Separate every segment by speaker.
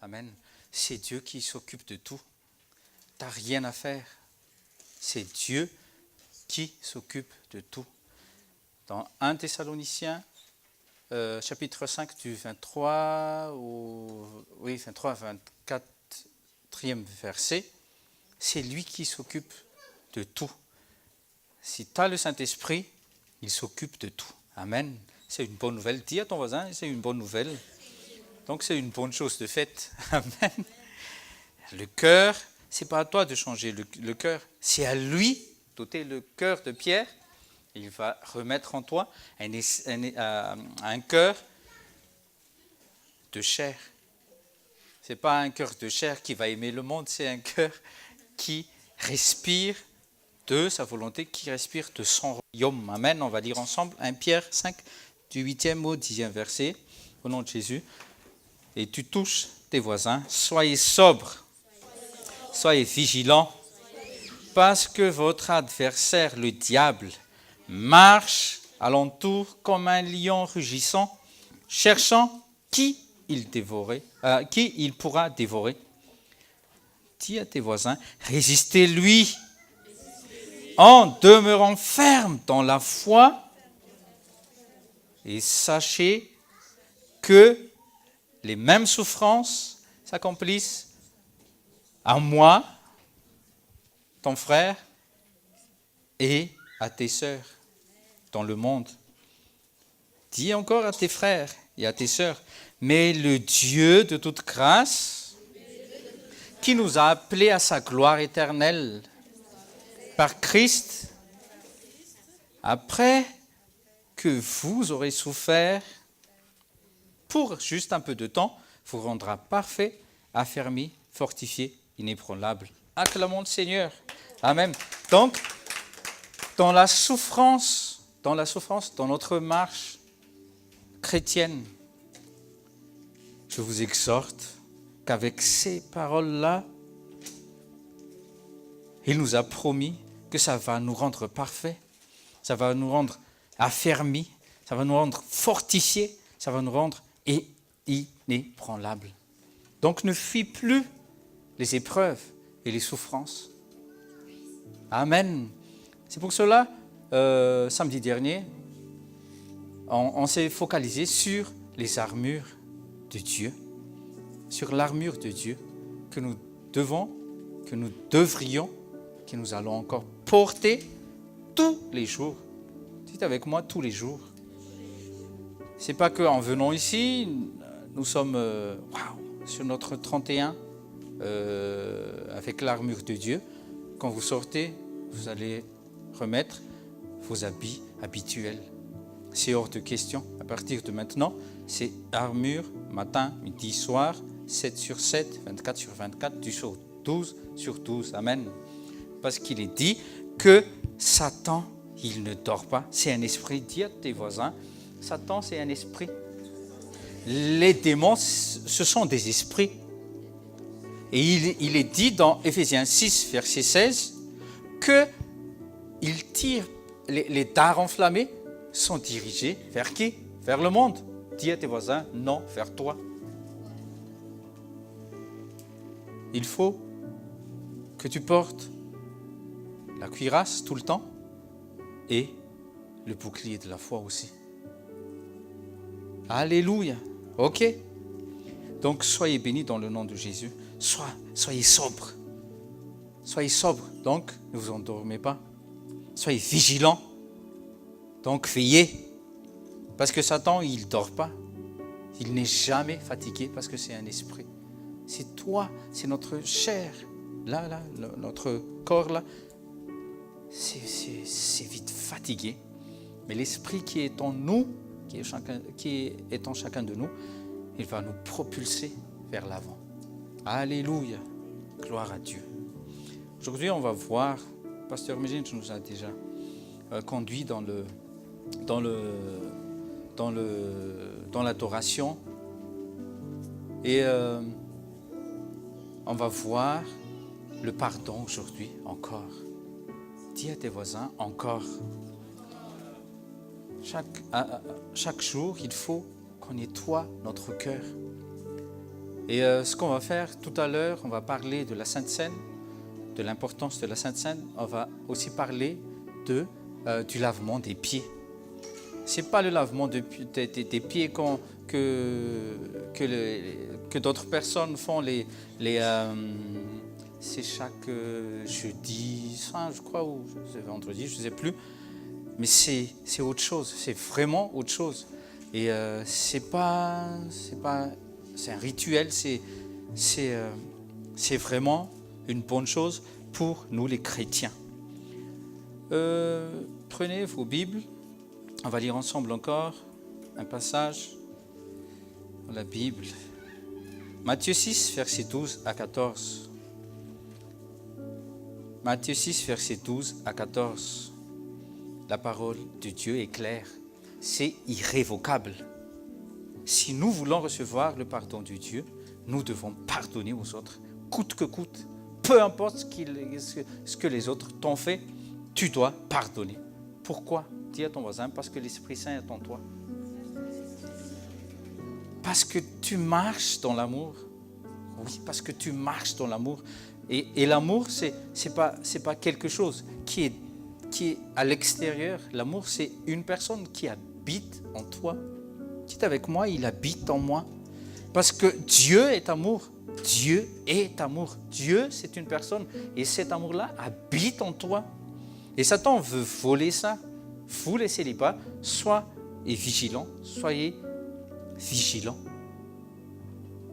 Speaker 1: Amen. C'est Dieu qui s'occupe de tout. Tu n'as rien à faire. C'est Dieu qui s'occupe de tout. Dans 1 Thessaloniciens, chapitre 5, du 23 24e verset, c'est lui qui s'occupe de tout. Si tu as le Saint-Esprit, il s'occupe de tout. Amen. C'est une bonne nouvelle. Dis à ton voisin, c'est une bonne nouvelle. Donc c'est une bonne chose de fait. Amen. Le cœur, c'est pas à toi de changer le cœur, c'est à lui, doter le cœur de pierre. Il va remettre en toi un cœur de chair. C'est pas un cœur de chair qui va aimer le monde, c'est un cœur qui respire de sa volonté, qui respire de son royaume. Amen. On va lire ensemble 1 Pierre 5, du 8e au 10e verset, au nom de Jésus. Et tu touches tes voisins, soyez sobres, soyez vigilants, parce que votre adversaire, le diable, marche alentour comme un lion rugissant, cherchant qui il pourra dévorer. Dis à tes voisins, résistez-lui en demeurant ferme dans la foi et sachez que les mêmes souffrances s'accomplissent à moi, ton frère, et à tes sœurs dans le monde. Dis encore à tes frères et à tes sœurs, mais le Dieu de toute grâce, qui nous a appelés à sa gloire éternelle par Christ, après que vous aurez souffert pour juste un peu de temps, vous rendra parfait, affermi, fortifié, inébranlable. Acclamons le Seigneur. Amen. Donc, dans la souffrance, dans notre marche chrétienne, je vous exhorte qu'avec ces paroles-là, il nous a promis que ça va nous rendre parfaits, ça va nous rendre affermis, ça va nous rendre fortifiés, ça va nous rendre inébranlables. Donc ne fuis plus les épreuves et les souffrances. Amen. C'est pour cela, samedi dernier, on s'est focalisé sur les armures de Dieu, sur l'armure de Dieu que nous devrions, que nous allons encore porter tous les jours. Dites avec moi, tous les jours. C'est pas qu'en venant ici, nous sommes sur notre 31 avec l'armure de Dieu. Quand vous sortez, vous allez remettre vos habits habituels. C'est hors de question. À partir de maintenant, c'est armure, matin, midi, soir, 7 sur 7, 24 sur 24, du jour 12 sur 12. Amen. Parce qu'il est dit que Satan, il ne dort pas. C'est un esprit. Dis à tes voisins, Satan, c'est un esprit. Les démons, ce sont des esprits. Et il est dit dans Éphésiens 6, verset 16, qu'il tire, les dards enflammés sont dirigés vers qui? Vers le monde. Dis à tes voisins, non, vers toi. Il faut que tu portes la cuirasse tout le temps et le bouclier de la foi aussi. Alléluia. Ok. Donc soyez bénis dans le nom de Jésus. Soyez sobres. Soyez sobres. Donc ne vous endormez pas. Soyez vigilants. Donc veillez. Parce que Satan, il ne dort pas. Il n'est jamais fatigué parce que c'est un esprit. C'est toi, c'est notre chair. Là, notre corps là, c'est vite fatigué. Mais l'esprit qui est en nous, qui est en chacun de nous, il va nous propulser vers l'avant. Alléluia. Gloire à Dieu. Aujourd'hui, on va voir, Pasteur Mégine nous a déjà conduit dans l'adoration. Et on va voir le pardon aujourd'hui encore. Dis à tes voisins encore. Chaque jour, il faut qu'on nettoie notre cœur. Et ce qu'on va faire tout à l'heure, on va parler de la Sainte Seine, de l'importance de la Sainte Seine. On va aussi parler du lavement des pieds. Ce n'est pas le lavement des pieds que d'autres personnes font. C'est chaque jeudi, je crois, ou vendredi, je ne sais plus. Mais c'est autre chose, c'est vraiment autre chose. Et c'est un rituel, c'est vraiment une bonne chose pour nous les chrétiens. Prenez vos Bibles, on va lire ensemble encore un passage dans la Bible. Matthieu 6, versets 12 à 14. Matthieu 6, versets 12 à 14. La parole de Dieu est claire, c'est irrévocable. Si nous voulons recevoir le pardon de Dieu, nous devons pardonner aux autres, coûte que coûte. Peu importe ce que les autres t'ont fait, tu dois pardonner. Pourquoi? Dis à ton voisin, parce que l'Esprit Saint est en toi. Parce que tu marches dans l'amour. Oui, parce que tu marches dans l'amour. Et l'amour, c'est pas quelque chose qui est à l'extérieur. L'amour, c'est une personne qui habite en toi. Dites avec moi, il habite en moi. Parce que Dieu est amour. Dieu est amour. Dieu, c'est une personne. Et cet amour-là habite en toi. Et Satan veut voler ça. Vous, les célibats, soyez vigilants. Soyez vigilants.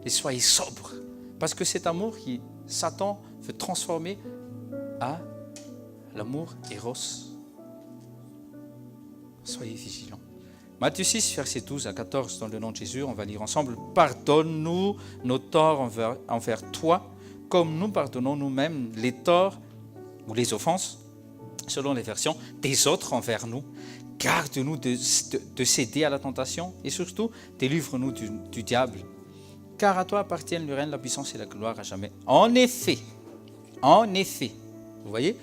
Speaker 1: Et soyez sobres. Parce que cet amour, Satan veut transformer à l'amour éros. Soyez vigilants. Matthieu 6, versets 12 à 14, dans le nom de Jésus, on va lire ensemble. Pardonne-nous nos torts envers toi, comme nous pardonnons nous-mêmes les torts ou les offenses, selon les versions, des autres envers nous. Garde-nous de céder à la tentation et surtout, délivre-nous du diable. Car à toi appartiennent le règne, la puissance et la gloire à jamais. En effet, vous voyez,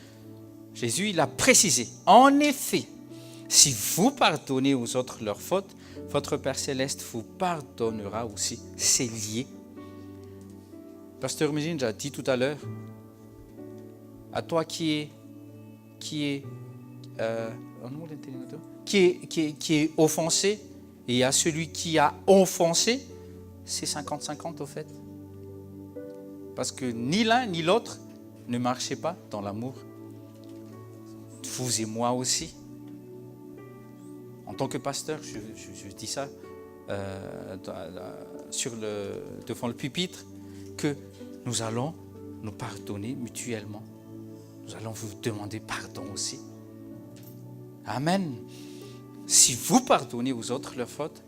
Speaker 1: Jésus, il a précisé, en effet, si vous pardonnez aux autres leurs fautes, votre Père Céleste vous pardonnera aussi. C'est lié. Pasteur Mésine a dit tout à l'heure, à toi qui est offensé, et à celui qui a offensé, c'est 50-50 au fait. Parce que ni l'un ni l'autre ne marchaient pas dans l'amour. Vous et moi aussi. En tant que pasteur, je dis ça devant le pupitre, que nous allons nous pardonner mutuellement. Nous allons vous demander pardon aussi. Amen. Si vous pardonnez aux autres leurs fautes,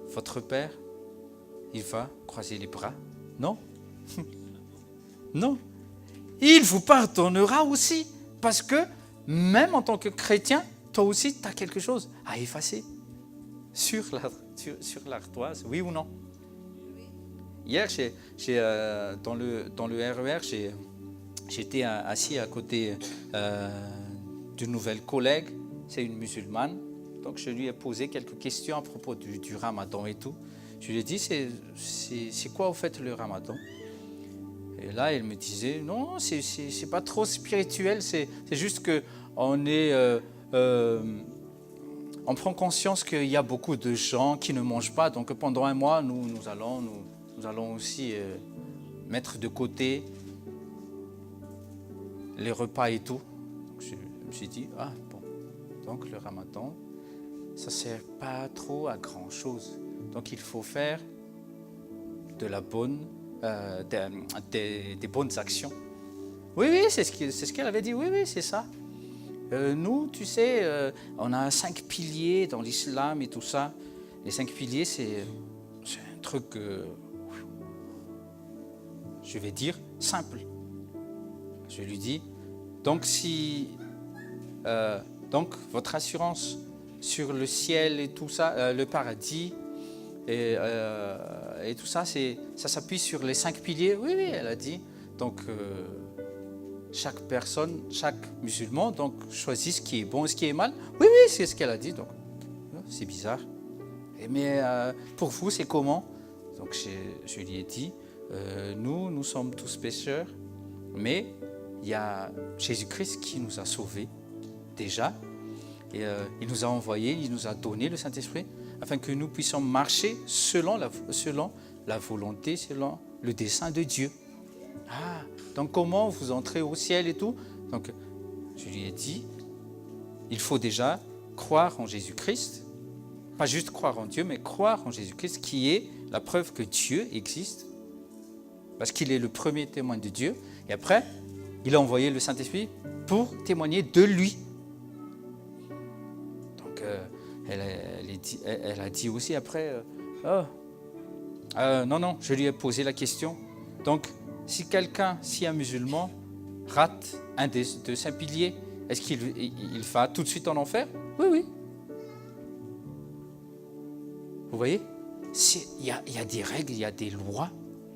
Speaker 1: votre Père, il va croiser les bras. Non. Non. Il vous pardonnera aussi. Parce que même en tant que chrétien, toi aussi, tu as quelque chose à effacer sur l'ardoise, oui ou non? Oui. Hier, dans le RER, j'étais assis à côté d'une nouvelle collègue, c'est une musulmane, donc je lui ai posé quelques questions à propos du ramadan et tout. Je lui ai dit, c'est quoi au fait le ramadan? Et là, elle me disait, non, c'est pas trop spirituel, c'est juste qu'on est... on prend conscience qu'il y a beaucoup de gens qui ne mangent pas, donc pendant un mois, nous allons aussi mettre de côté les repas et tout. Donc je me suis dit, donc le ramadan, ça ne sert pas trop à grand chose. Donc il faut faire des bonnes actions. Oui, c'est ce qu'elle avait dit, oui, c'est ça. Nous, tu sais, on a 5 piliers dans l'islam et tout ça. Les 5 piliers, c'est un truc, je vais dire, simple. Je lui dis, donc donc votre assurance sur le ciel et tout ça, le paradis et tout ça, ça s'appuie sur les 5 piliers. Oui, elle a dit. Donc, chaque personne, chaque musulman, donc choisit ce qui est bon et ce qui est mal. Oui, c'est ce qu'elle a dit. Donc, c'est bizarre. Mais pour vous, c'est comment? Donc, je lui ai dit, nous sommes tous pécheurs, mais il y a Jésus-Christ qui nous a sauvés déjà. Et il nous a envoyés, il nous a donné le Saint-Esprit afin que nous puissions marcher selon la volonté, selon le dessein de Dieu. Ah, donc comment vous entrez au ciel et tout? Donc, je lui ai dit, il faut déjà croire en Jésus-Christ, pas juste croire en Dieu, mais croire en Jésus-Christ qui est la preuve que Dieu existe, parce qu'il est le premier témoin de Dieu. Et après, il a envoyé le Saint-Esprit pour témoigner de lui. Donc, elle a dit aussi après, non, je lui ai posé la question. Donc, si un musulman rate un de ses piliers, est-ce qu'il va tout de suite en enfer? Oui. Vous voyez, il y a des règles, il y a des lois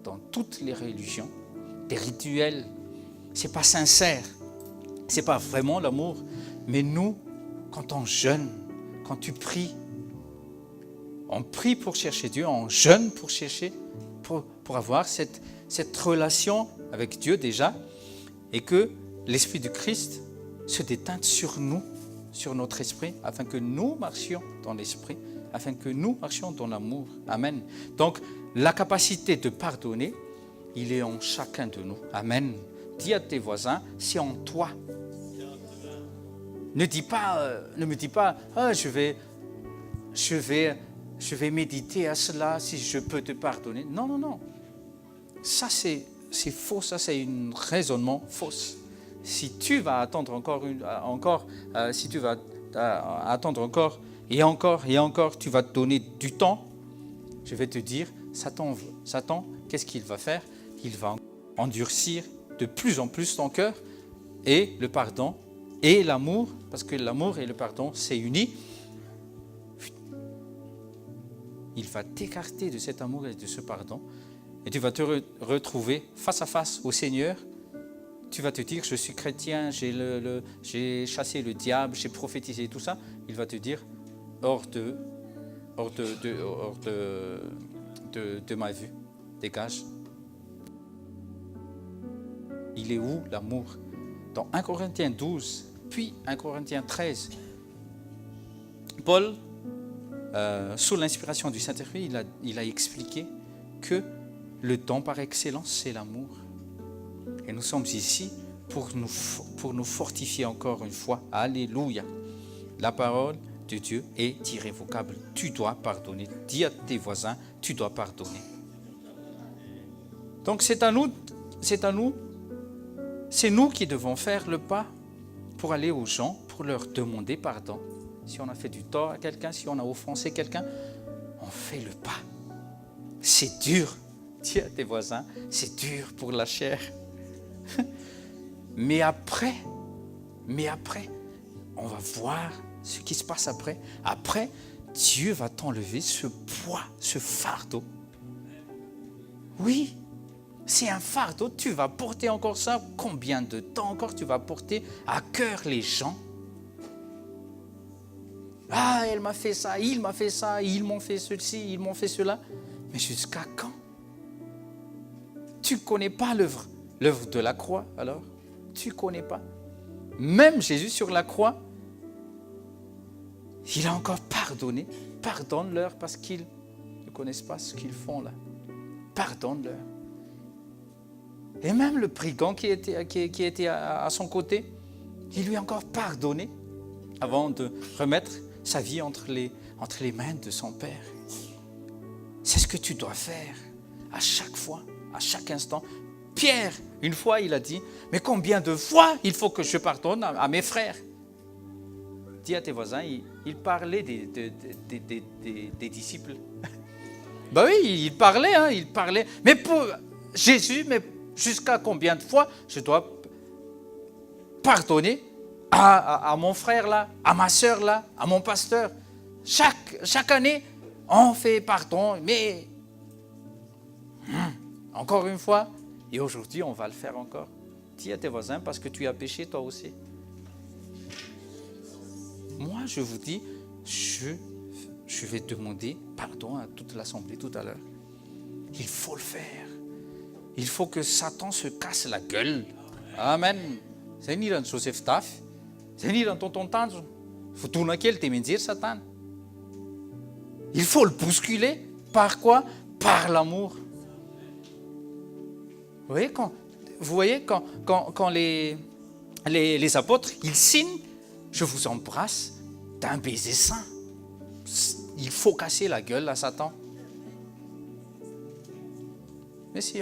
Speaker 1: dans toutes les religions, des rituels. C'est pas sincère, c'est pas vraiment l'amour. Mais nous, quand on jeûne, quand tu pries, on prie pour chercher Dieu, on jeûne pour chercher, pour avoir cette relation avec Dieu déjà, et que l'Esprit du Christ se déteinte sur nous, sur notre esprit, afin que nous marchions dans l'Esprit, afin que nous marchions dans l'amour. Amen. Donc, la capacité de pardonner, il est en chacun de nous. Amen. Dis à tes voisins, c'est en toi. Ne me dis pas, je vais méditer à cela si je peux te pardonner. Non. Ça, c'est faux, ça, c'est un raisonnement fausse. Si tu vas attendre si tu vas attendre encore, et encore, tu vas te donner du temps, je vais te dire, Satan, qu'est-ce qu'il va faire? Il va endurcir de plus en plus ton cœur, et le pardon et l'amour, parce que l'amour et le pardon, c'est uni. Il va t'écarter de cet amour et de ce pardon, et tu vas te retrouver face à face au Seigneur. Tu vas te dire, je suis chrétien, j'ai chassé le diable, j'ai prophétisé tout ça. Il va te dire, hors de ma vue, dégage. Il est où l'amour? Dans 1 Corinthiens 12, puis 1 Corinthiens 13, Paul, sous l'inspiration du Saint-Esprit, il a expliqué que le don par excellence, c'est l'amour. Et nous sommes ici pour nous fortifier encore une fois. Alléluia. La parole de Dieu est irrévocable. Tu dois pardonner. Dis à tes voisins, tu dois pardonner. Donc c'est nous qui devons faire le pas pour aller aux gens, pour leur demander pardon. Si on a fait du tort à quelqu'un, si on a offensé quelqu'un, on fait le pas. C'est dur. Dis à tes voisins, c'est dur pour la chair. Mais après, on va voir ce qui se passe après. Après, Dieu va t'enlever ce poids, ce fardeau. Oui, c'est un fardeau. Tu vas porter encore ça. Combien de temps encore tu vas porter à cœur les gens? Ah, elle m'a fait ça, il m'a fait ça, ils m'ont fait ceci, ils m'ont fait cela. Mais jusqu'à quand? Tu ne connais pas l'œuvre de la croix, alors? Tu ne connais pas. Même Jésus sur la croix, il a encore pardonné. Pardonne-leur parce qu'ils ne connaissent pas ce qu'ils font là. Pardonne-leur. Et même le brigand qui était à son côté, il lui a encore pardonné avant de remettre sa vie entre les mains de son Père. C'est ce que tu dois faire à chaque fois, à chaque instant. Pierre, une fois, il a dit, mais combien de fois il faut que je pardonne à mes frères? Dis à tes voisins, il parlait des disciples. Ben oui, il parlait. Mais pour Jésus, mais jusqu'à combien de fois je dois pardonner à mon frère là, à ma soeur là, à mon pasteur? Chaque année, on fait pardon, mais encore une fois, et aujourd'hui, on va le faire encore. Dis à tes voisins, parce que tu as péché toi aussi. Moi, je vous dis, je vais demander pardon à toute l'assemblée tout à l'heure. Il faut le faire. il faut que Satan se casse la gueule. Amen. C'est ni dans Joseph Taff, c'est ni dans ton tange. Il faut tourner quel te mentir, Satan. Il faut le bousculer. Par quoi? Par l'amour. Vous voyez quand les apôtres, ils signent, je vous embrasse d'un baiser saint. Il faut casser la gueule à Satan. Mais si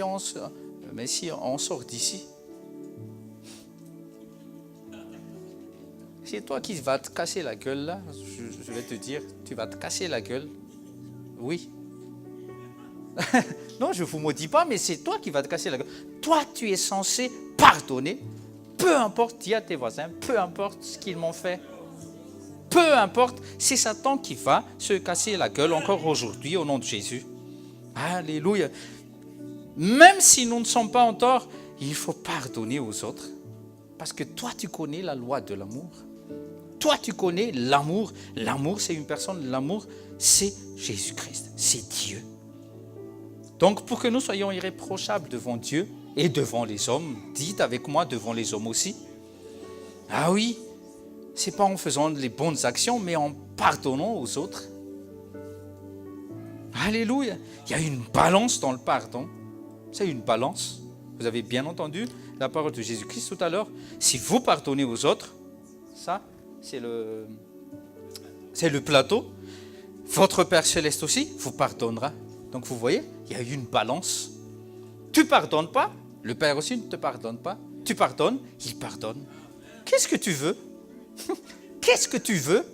Speaker 1: on sort d'ici, c'est toi qui vas te casser la gueule là, je vais te dire, tu vas te casser la gueule. Oui. Non, je ne vous maudis pas, mais c'est toi qui vas te casser la gueule. Toi, tu es censé pardonner, peu importe, dis à tes voisins, peu importe ce qu'ils m'ont fait. Peu importe, c'est Satan qui va se casser la gueule encore aujourd'hui au nom de Jésus. Alléluia. Même si nous ne sommes pas en tort, il faut pardonner aux autres. Parce que toi, tu connais la loi de l'amour. Toi, tu connais l'amour. L'amour, c'est une personne. L'amour, c'est Jésus-Christ. C'est Dieu. Donc, pour que nous soyons irréprochables devant Dieu et devant les hommes, dites avec moi devant les hommes aussi. Ah oui, c'est pas en faisant les bonnes actions, mais en pardonnant aux autres. Alléluia. Il y a une balance dans le pardon. C'est une balance. Vous avez bien entendu la parole de Jésus-Christ tout à l'heure. Si vous pardonnez aux autres, ça, c'est le plateau. Votre Père Céleste aussi vous pardonnera. Donc vous voyez, il y a une balance. Tu ne pardonnes pas, le Père aussi ne te pardonne pas. Tu pardonnes, il pardonne. Qu'est-ce que tu veux? Qu'est-ce que tu veux?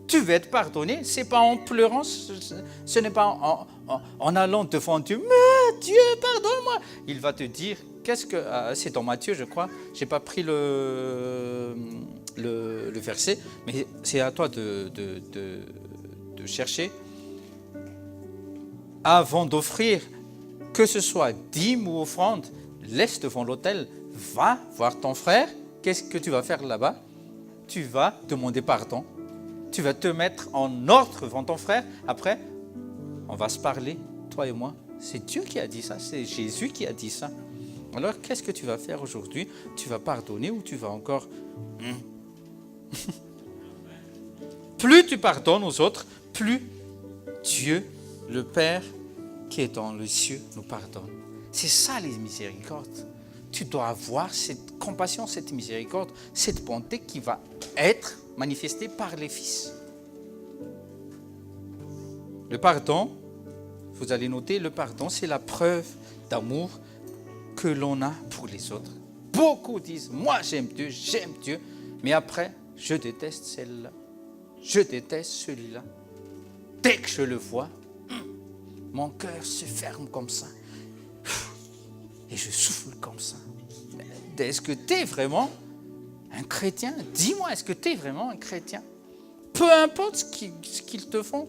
Speaker 1: Tu veux être pardonné. Ce n'est pas en pleurant, ce n'est pas en allant devant Dieu. Mais Dieu, pardonne-moi. Il va te dire, c'est dans Matthieu, je crois. Je n'ai pas pris le verset, mais c'est à toi de chercher. Avant d'offrir, que ce soit dîme ou offrande, laisse devant l'autel, va voir ton frère. Qu'est-ce que tu vas faire là-bas? Tu vas demander pardon. Tu vas te mettre en ordre devant ton frère. Après, on va se parler, toi et moi. C'est Dieu qui a dit ça, c'est Jésus qui a dit ça. Alors, qu'est-ce que tu vas faire aujourd'hui? Tu vas pardonner ou tu vas encore... Plus tu pardonnes aux autres, plus Dieu, le Père qui est dans les cieux, nous pardonne. C'est ça les miséricordes. Tu dois avoir cette compassion, cette miséricorde, cette bonté qui va être manifestée par les fils. Le pardon, vous allez noter, le pardon, c'est la preuve d'amour que l'on a pour les autres. Beaucoup disent, moi j'aime Dieu, mais après, je déteste celle-là, je déteste celui-là. Dès que je le vois, mon cœur se ferme comme ça. Et je souffle comme ça. Est-ce que tu es vraiment un chrétien? Dis-moi, est-ce que tu es vraiment un chrétien? Peu importe ce qu'ils te font.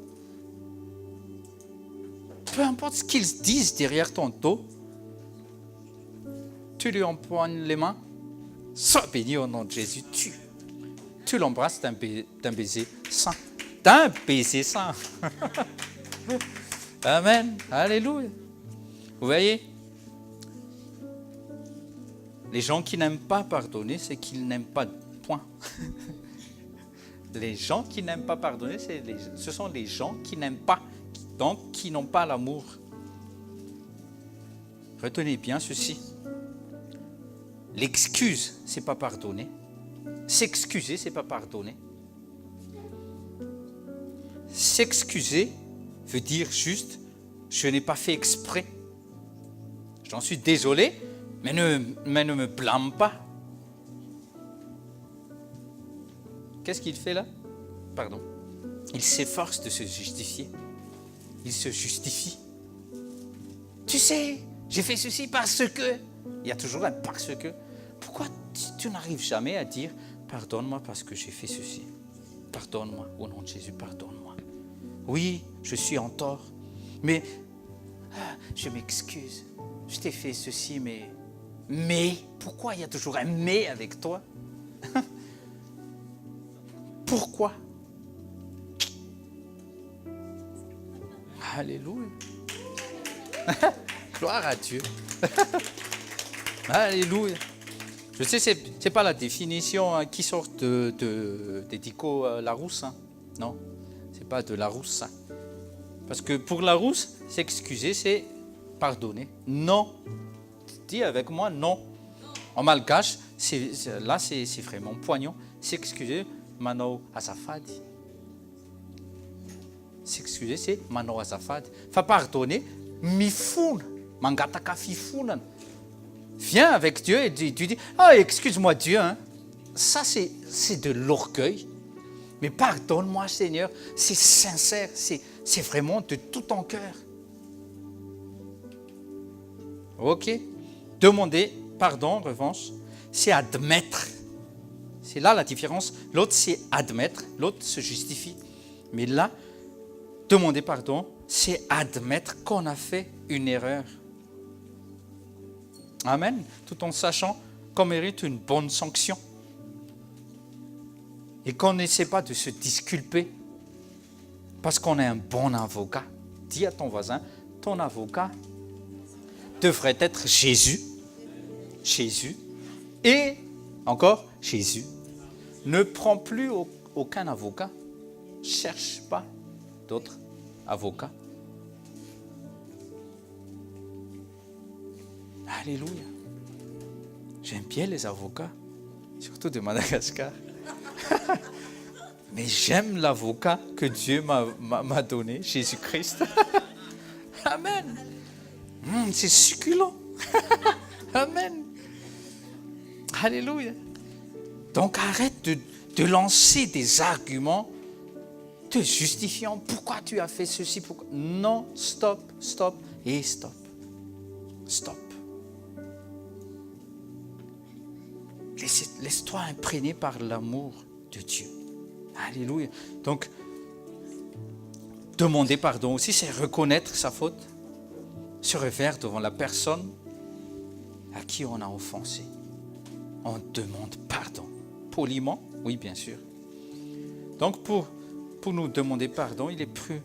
Speaker 1: Peu importe ce qu'ils disent derrière ton dos. Tu lui empoignes les mains. Sois béni au nom de Jésus. Tu l'embrasses d'un baiser saint. D'un baiser saint. Amen. Alléluia. Vous voyez? Les gens qui n'aiment pas pardonner, c'est qu'ils n'aiment pas, point. Les gens qui n'aiment pas pardonner, ce sont les gens qui n'aiment pas, donc qui n'ont pas l'amour. Retenez bien ceci. L'excuse, c'est pas pardonner. S'excuser, c'est pas pardonner. S'excuser veut dire juste, je n'ai pas fait exprès. J'en suis désolé, mais ne me blâme pas. Qu'est-ce qu'il fait là? Pardon. Il s'efforce de se justifier. Il se justifie. Tu sais, j'ai fait ceci parce que... Il y a toujours un parce que. Pourquoi tu n'arrives jamais à dire, pardonne-moi parce que j'ai fait ceci. Pardonne-moi, au nom de Jésus, pardonne-moi. Oui, je suis en tort, mais je m'excuse. Je t'ai fait ceci, mais, pourquoi il y a toujours un mais avec toi? Pourquoi? Alléluia. Gloire à Dieu. Alléluia. Je sais, c'est pas la définition qui sort des dico Larousse. Hein. Non, c'est pas de Larousse ça. Parce que pour Larousse, s'excuser, c'est pardonner. Non. Dis avec moi, non. En malgache, c'est vraiment poignant. S'excuser, mano azafadi. S'excuser, c'est mano azafadi. Fa pardonner, mifuna, mangataka fifuna. Viens avec Dieu et tu dis, excuse-moi Dieu. Hein. Ça, c'est de l'orgueil. Mais pardonne-moi Seigneur, c'est sincère, c'est vraiment de tout ton cœur. Ok. Demander pardon, en revanche, c'est admettre. C'est là la différence. L'autre, c'est admettre. L'autre se justifie. Mais là, demander pardon, c'est admettre qu'on a fait une erreur. Amen. Tout en sachant qu'on mérite une bonne sanction. Et qu'on n'essaie pas de se disculper. Parce qu'on est un bon avocat. Dis à ton voisin, ton avocat devrait être Jésus. Jésus. Et encore Jésus. Ne prends plus aucun avocat. Cherche pas d'autres avocats. Alléluia. J'aime bien les avocats, surtout de Madagascar. Mais j'aime l'avocat que Dieu m'a donné, Jésus-Christ. Amen. C'est succulent. Amen. Alléluia. Donc arrête de lancer des arguments te justifiant. Pourquoi tu as fait ceci? Pourquoi? Non, stop et stop. Stop. Laisse-toi imprégner par l'amour de Dieu. Alléluia. Donc, demander pardon aussi, c'est reconnaître sa faute, se refaire devant la personne à qui on a offensé. On demande pardon. Poliment, oui, bien sûr. Donc, pour nous demander pardon, il est plus...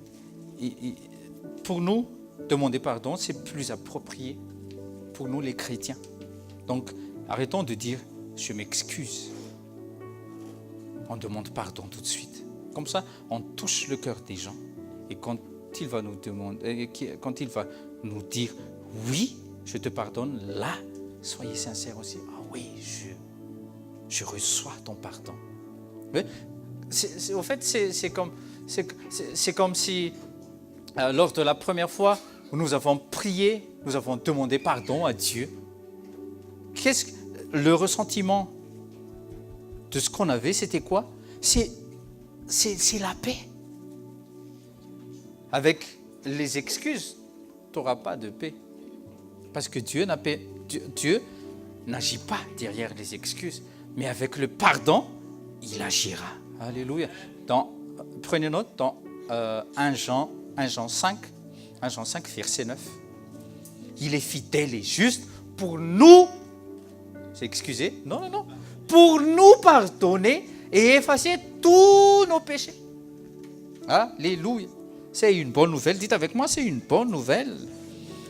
Speaker 1: pour nous, demander pardon, c'est plus approprié pour nous, les chrétiens. Donc, arrêtons de dire « je m'excuse ». On demande pardon tout de suite. Comme ça, on touche le cœur des gens. Et quand il va nous demander, quand il va nous dire « oui, je te pardonne », là, soyez sincères aussi. « Ah oui, je reçois ton pardon. » Au fait, c'est comme si, lors de la première fois où nous avons prié, nous avons demandé pardon à Dieu. Qu'est-ce que le ressentiment de ce qu'on avait, c'était quoi? C'est la paix. Avec les excuses, tu n'auras pas de paix. Parce que Dieu n'agit pas derrière les excuses. Mais avec le pardon, il agira. Alléluia. Prenez note dans 1 Jean 5, verset 9. Il est fidèle et juste pour nous, pour nous pardonner et effacer tous nos péchés. Alléluia. C'est une bonne nouvelle. Dites avec moi, c'est une bonne nouvelle.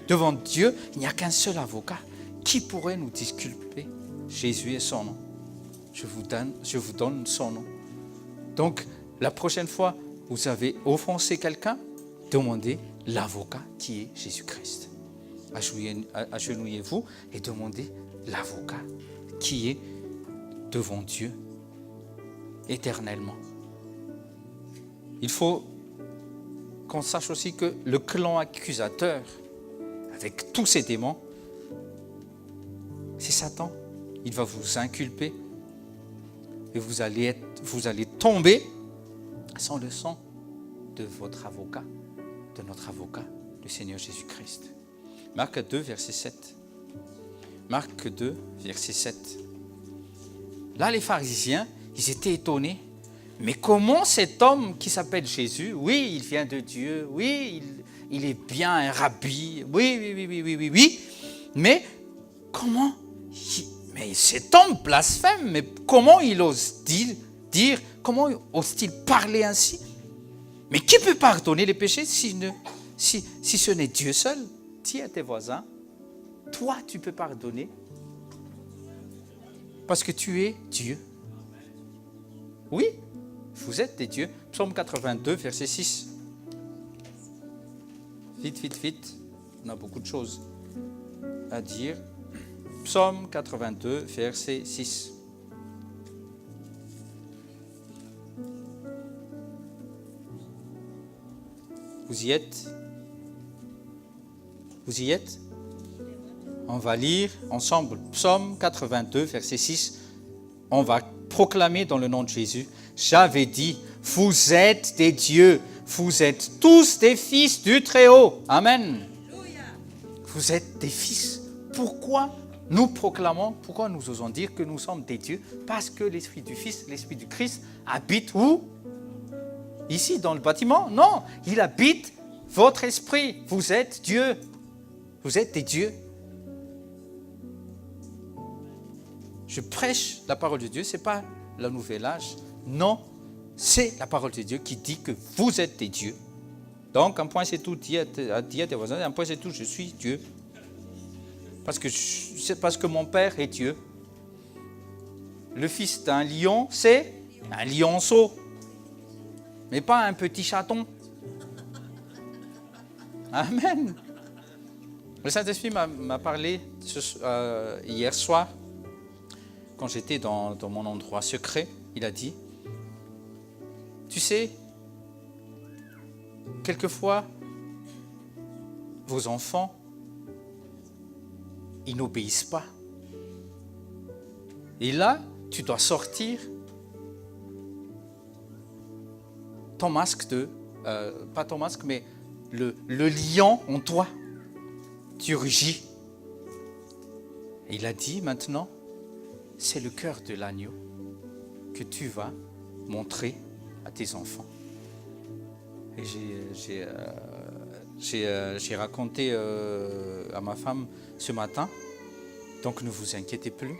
Speaker 1: Devant Dieu, il n'y a qu'un seul avocat. Qui pourrait nous disculper? Jésus est son nom. Je vous donne son nom. Donc, la prochaine fois où vous avez offensé quelqu'un, demandez l'avocat qui est Jésus-Christ. Agenouillez-vous et demandez l'avocat qui est devant Dieu éternellement. Il faut qu'on sache aussi que le clan accusateur, avec tous ses démons, c'est Satan. Il va vous inculper et vous allez tomber sans le sang de votre avocat, de notre avocat, le Seigneur Jésus-Christ. Marc 2, verset 7. Marc 2, verset 7. Là, les pharisiens, ils étaient étonnés. Mais comment cet homme qui s'appelle Jésus, oui, il vient de Dieu, oui, il est bien un rabbi, oui, mais comment, mais cet homme blasphème, mais comment il ose dire, comment ose-t-il parler ainsi? Mais qui peut pardonner les péchés si ce n'est Dieu seul? dis à tes voisins, toi, tu peux pardonner parce que tu es Dieu. Oui, vous êtes des dieux. Psaume 82, verset 6. Vite. On a beaucoup de choses à dire. Psaume 82, verset 6. Vous y êtes? Vous y êtes? On va lire ensemble Psaume 82, verset 6. On va proclamer dans le nom de Jésus. J'avais dit, vous êtes des dieux, vous êtes tous des fils du Très-Haut. Amen. Vous êtes des fils. Pourquoi nous proclamons, pourquoi nous osons dire que nous sommes des dieux? Parce que l'Esprit du Fils, l'Esprit du Christ habite où? Ici, dans le bâtiment? Non, il habite votre esprit. Vous êtes Dieu. Vous êtes des dieux. Je prêche la parole de Dieu, ce n'est pas le nouvel âge. Non, c'est la parole de Dieu qui dit que vous êtes des dieux. Donc, un point c'est tout, dis à tes voisins, un point c'est tout, je suis Dieu. C'est parce que mon Père est Dieu. Le fils d'un lion, c'est un lionceau. Mais pas un petit chaton. Amen. Le Saint-Esprit m'a parlé hier soir, quand j'étais dans mon endroit secret. Il a dit, tu sais, quelquefois, vos enfants, ils n'obéissent pas. Et là, tu dois sortir ton masque pas ton masque, mais le lion en toi. Tu rugis. Et il a dit maintenant, c'est le cœur de l'agneau que tu vas montrer à tes enfants. Et j'ai raconté à ma femme ce matin, donc ne vous inquiétez plus.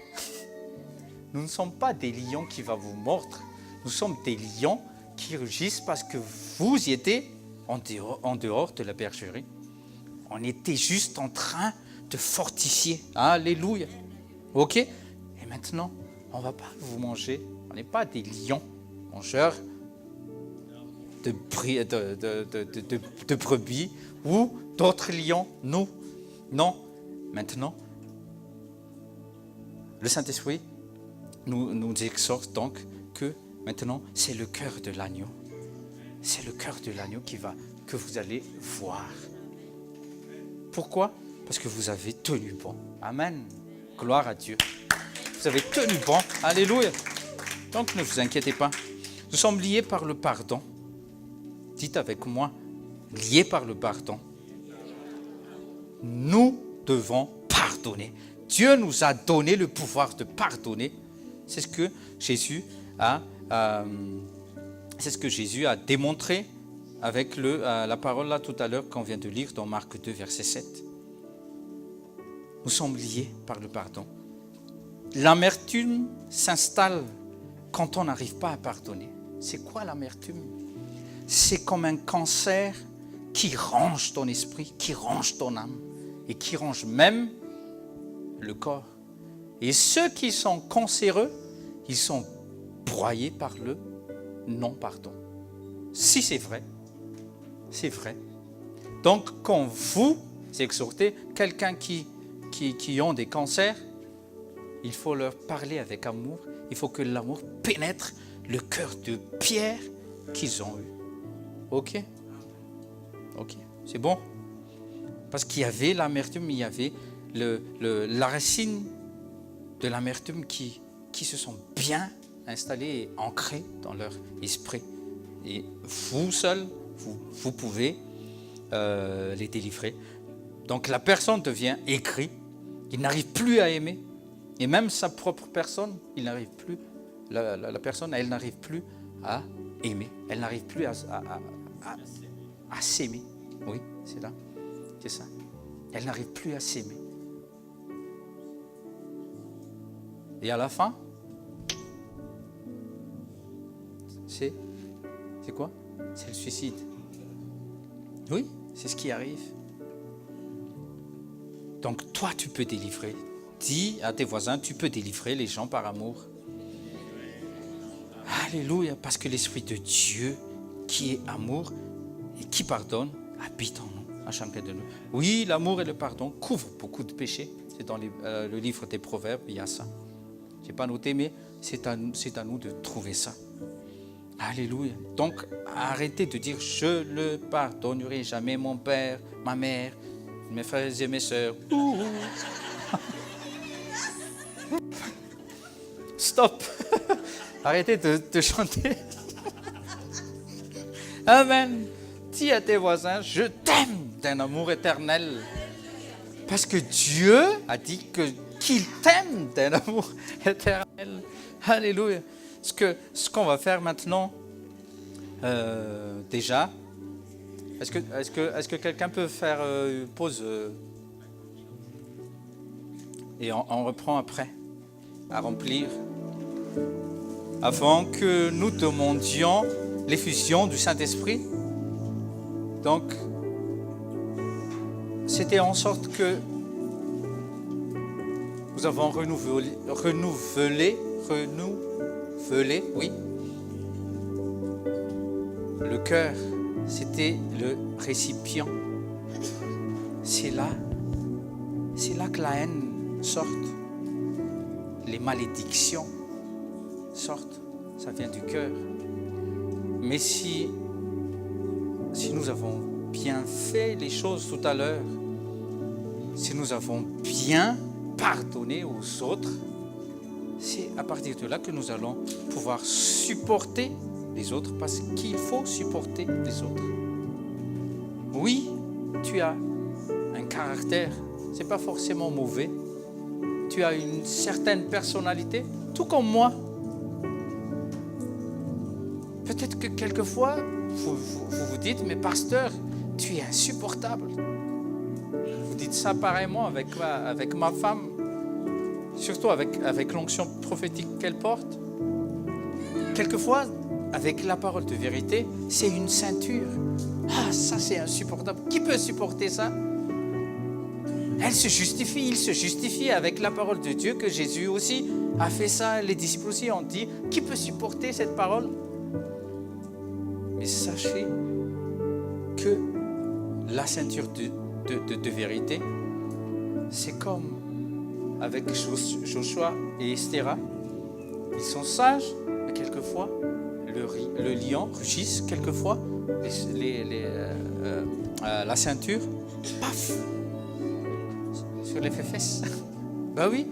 Speaker 1: Nous ne sommes pas des lions qui vont vous mordre, nous sommes des lions qui rugissent parce que vous y étiez en dehors de la bergerie. On était juste en train de fortifier. Alléluia. Ok? Et maintenant, on ne va pas vous manger. On n'est pas des lions mangeurs de brebis ou d'autres lions. Nous. Non. Maintenant, le Saint-Esprit nous exhorte donc que maintenant, c'est le cœur de l'agneau. C'est le cœur de l'agneau que vous allez voir. Pourquoi? Parce que vous avez tenu bon. Amen. Gloire à Dieu. Vous avez tenu bon. Alléluia. Donc ne vous inquiétez pas. Nous sommes liés par le pardon. Dites avec moi, liés par le pardon. Nous devons pardonner. Dieu nous a donné le pouvoir de pardonner. C'est ce que Jésus a démontré avec la parole là tout à l'heure qu'on vient de lire dans Marc 2, verset 7. Nous sommes liés par le pardon. L'amertume s'installe quand on n'arrive pas à pardonner. C'est quoi l'amertume? C'est comme un cancer qui ronge ton esprit, qui ronge ton âme et qui ronge même le corps. Et ceux qui sont cancéreux, ils sont broyés par le non-pardon. Si c'est vrai, c'est vrai. Donc, quand vous exhortez quelqu'un qui ont des cancers, il faut leur parler avec amour. Il faut que l'amour pénètre le cœur de pierre qu'ils ont eu. Ok? Ok, c'est bon? Parce qu'il y avait l'amertume, il y avait la racine de l'amertume qui se sont bien installés et ancrés dans leur esprit. Et vous seul, vous pouvez les délivrer. Donc la personne devient aigrie, il n'arrive plus à aimer. Et même sa propre personne, il n'arrive plus, la personne, elle n'arrive plus à aimer. Elle n'arrive plus à s'aimer. Oui, c'est là, c'est ça. Elle n'arrive plus à s'aimer. Et à la fin, c'est quoi? C'est le suicide. Oui, c'est ce qui arrive. Donc toi, tu peux délivrer. Dis à tes voisins, tu peux délivrer les gens par amour. Alléluia, parce que l'Esprit de Dieu, qui est amour et qui pardonne, habite en nous, à chacun de nous. Oui, l'amour et le pardon couvrent beaucoup de péchés. C'est dans le livre des Proverbes, il y a ça. Je n'ai pas noté, mais c'est à nous de trouver ça. Alléluia. Donc, arrêtez de dire, je ne pardonnerai jamais mon père, ma mère, mes frères et mes sœurs. Stop. Arrêtez de chanter. Amen. Dis à tes voisins, je t'aime d'un amour éternel. Parce que Dieu a dit qu'il t'aime d'un amour éternel. Alléluia. Ce qu'on va faire maintenant, déjà, est-ce que quelqu'un peut faire pause et on reprend après à remplir avant que nous demandions l'effusion du Saint-Esprit. Donc, c'était en sorte que nous avons renouvelé, oui. Le cœur, c'était le récipient. C'est là que la haine sorte. Les malédictions sortent. Ça vient du cœur. Mais si nous avons bien fait les choses tout à l'heure, si nous avons bien pardonné aux autres, c'est à partir de là que nous allons pouvoir supporter les autres, parce qu'il faut supporter les autres. Oui, tu as un caractère, c'est pas forcément mauvais. Tu as une certaine personnalité, tout comme moi. Peut-être que quelquefois, vous dites, mais pasteur, tu es insupportable. Vous dites ça pareillement avec ma femme, surtout avec l'onction prophétique qu'elle porte. Quelquefois, avec la parole de vérité, c'est une ceinture. Ah, ça c'est insupportable. Qui peut supporter ça? Elle se justifie, il se justifie avec la parole de Dieu, que Jésus aussi a fait ça. Les disciples aussi ont dit, qui peut supporter cette parole? Mais sachez que la ceinture de vérité, c'est comme avec Joshua et Esthéra. Ils sont sages, mais quelquefois, le lion rugisse, quelquefois, la ceinture, paf, sur les fesses. Ben oui,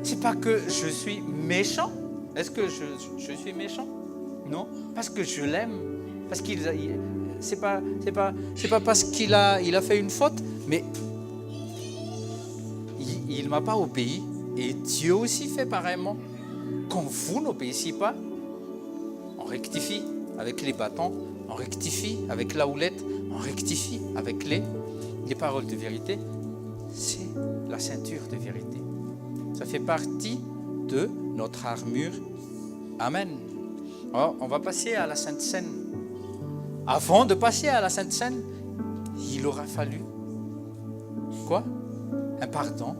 Speaker 1: c'est pas que je suis méchant. Est-ce que je suis méchant? Non, parce que je l'aime. Parce qu'il c'est pas parce qu'il a fait une faute, mais il m'a pas obéi. Et Dieu aussi fait pareillement. Quand vous n'obéissez pas, on rectifie avec les bâtons, on rectifie avec la houlette, on rectifie avec les paroles de vérité. C'est la ceinture de vérité. Ça fait partie de notre armure. Amen. Alors, on va passer à la Sainte Seine. Avant de passer à la Sainte Seine, il aura fallu quoi? Un pardon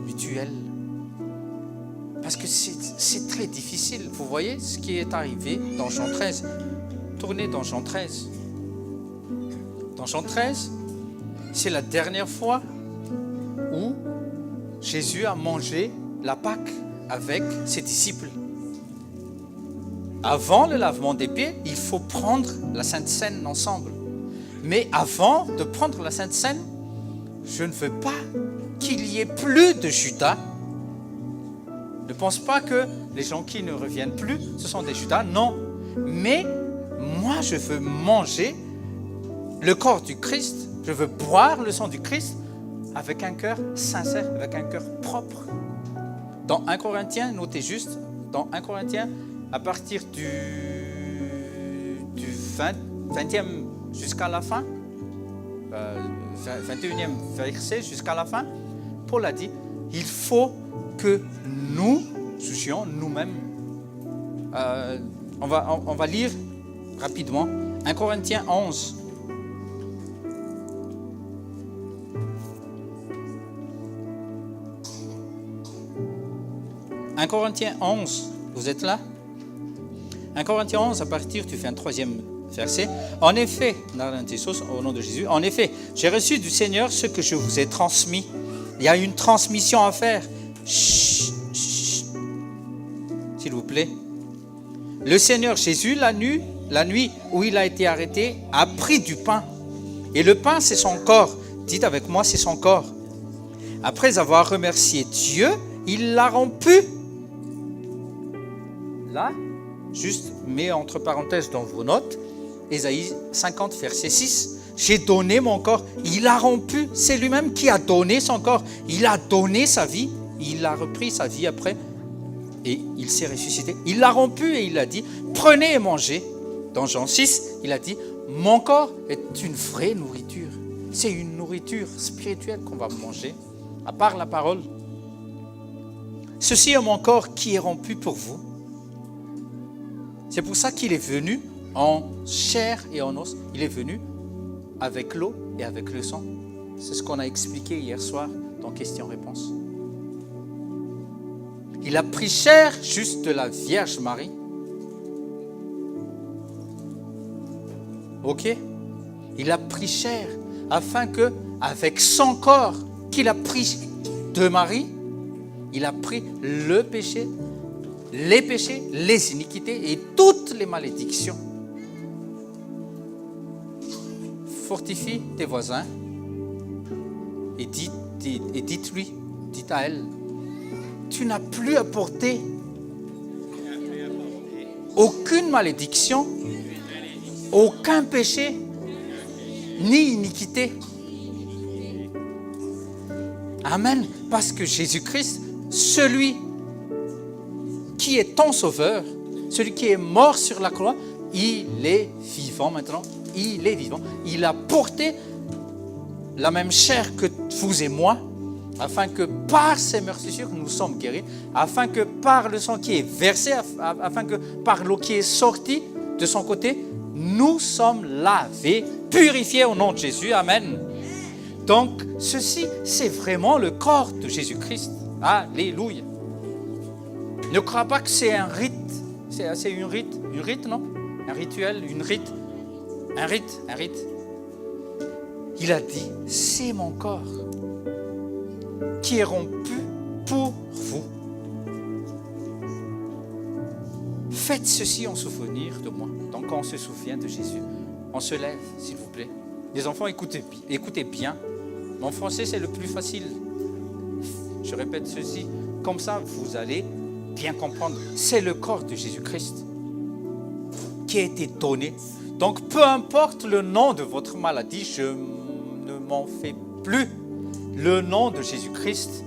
Speaker 1: mutuel. Parce que c'est très difficile. Vous voyez ce qui est arrivé dans Jean 13. Tournez dans Jean 13. Dans Jean 13, c'est la dernière fois où Jésus a mangé la Pâque avec ses disciples. Avant le lavement des pieds, il faut prendre la Sainte Seine ensemble. Mais avant de prendre la Sainte Seine, je ne veux pas qu'il y ait plus de Judas. Ne pense pas que les gens qui ne reviennent plus, ce sont des Judas. Non. Mais moi, je veux manger le corps du Christ. Je veux boire le sang du Christ avec un cœur sincère, avec un cœur propre. Dans 1 Corinthiens, notez juste, dans 1 Corinthiens, à partir du 20e jusqu'à la fin, 21e verset jusqu'à la fin, Paul a dit, il faut que nous jugions nous-mêmes. On va lire rapidement 1 Corinthiens 11. 1 Corinthiens 11, vous êtes là? 1 Corinthiens 11, à partir, tu fais un 3e verset. En effet, au nom de Jésus, en effet, j'ai reçu du Seigneur ce que je vous ai transmis. Il y a une transmission à faire. Chut, chut. S'il vous plaît. Le Seigneur Jésus, la nuit où il a été arrêté, a pris du pain. Et le pain, c'est son corps. Dites avec moi, c'est son corps. Après avoir remercié Dieu, il l'a rompu. Là, juste mets entre parenthèses dans vos notes, Ésaïe 50, verset 6. J'ai donné mon corps. Il a rompu. C'est lui-même qui a donné son corps. Il a donné sa vie. Il a repris sa vie après. Et il s'est ressuscité. Il l'a rompu et il a dit, prenez et mangez. Dans Jean 6, il a dit, mon corps est une vraie nourriture. C'est une nourriture spirituelle qu'on va manger, à part la parole. Ceci est mon corps qui est rompu pour vous. C'est pour ça qu'il est venu en chair et en os. Il est venu avec l'eau et avec le sang. C'est ce qu'on a expliqué hier soir dans Questions-Réponses. Il a pris chair juste de la Vierge Marie. Ok? Il a pris chair afin que, avec son corps qu'il a pris de Marie, il a pris le péché, les péchés, les iniquités et toutes les malédictions. Fortifie tes voisins et dites-lui, dites à elle, tu n'as plus à porter aucune malédiction, aucun péché, ni iniquité. Amen. Parce que Jésus-Christ, celui qui est ton sauveur, celui qui est mort sur la croix, il est vivant maintenant. Il est vivant. Il a porté la même chair que vous et moi, afin que par ses meurtrissures nous sommes guéris, afin que par le sang qui est versé, afin que par l'eau qui est sortie de son côté, nous sommes lavés, purifiés au nom de Jésus. Amen. Donc, ceci, c'est vraiment le corps de Jésus-Christ. Alléluia. Ne crois pas que c'est un rite. C'est une rite, non? Un rituel, un rite. Il a dit, c'est mon corps qui est rompu pour vous. Faites ceci en souvenir de moi. Donc, quand on se souvient de Jésus, on se lève, s'il vous plaît. Les enfants, écoutez bien. Mon français, c'est le plus facile. Je répète ceci. Comme ça, vous allez bien comprendre. C'est le corps de Jésus-Christ qui a été donné. Donc, peu importe le nom de votre maladie, je ne m'en fais plus. Le nom de Jésus-Christ,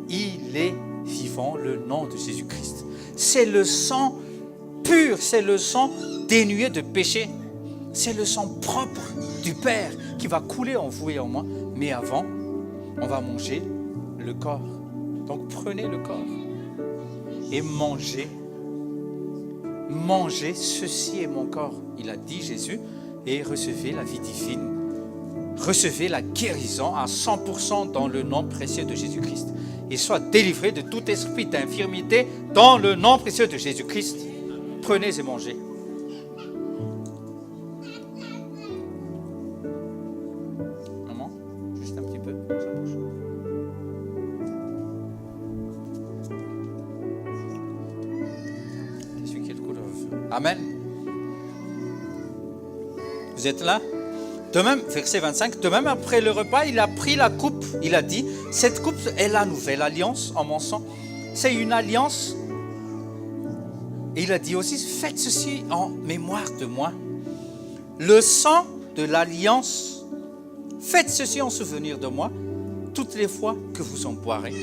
Speaker 1: il est vivant, le nom de Jésus-Christ. C'est le sang pur, c'est le sang dénué de péché. C'est le sang propre du Père qui va couler en vous et en moi. Mais avant, on va manger le corps. Donc prenez le corps et mangez. Mangez, ceci est mon corps. Il a dit Jésus, et recevez la vie divine. Recevez la guérison à 100% dans le nom précieux de Jésus-Christ. Et sois délivré de tout esprit d'infirmité dans le nom précieux de Jésus-Christ. Prenez et mangez. Maman, juste un petit peu. Amen. Vous êtes là? De même, verset 25, de même après le repas, il a pris la coupe. Il a dit, cette coupe est la nouvelle alliance en mon sang. C'est une alliance. Et il a dit aussi, faites ceci en mémoire de moi. Le sang de l'alliance, faites ceci en souvenir de moi, toutes les fois que vous en boirez.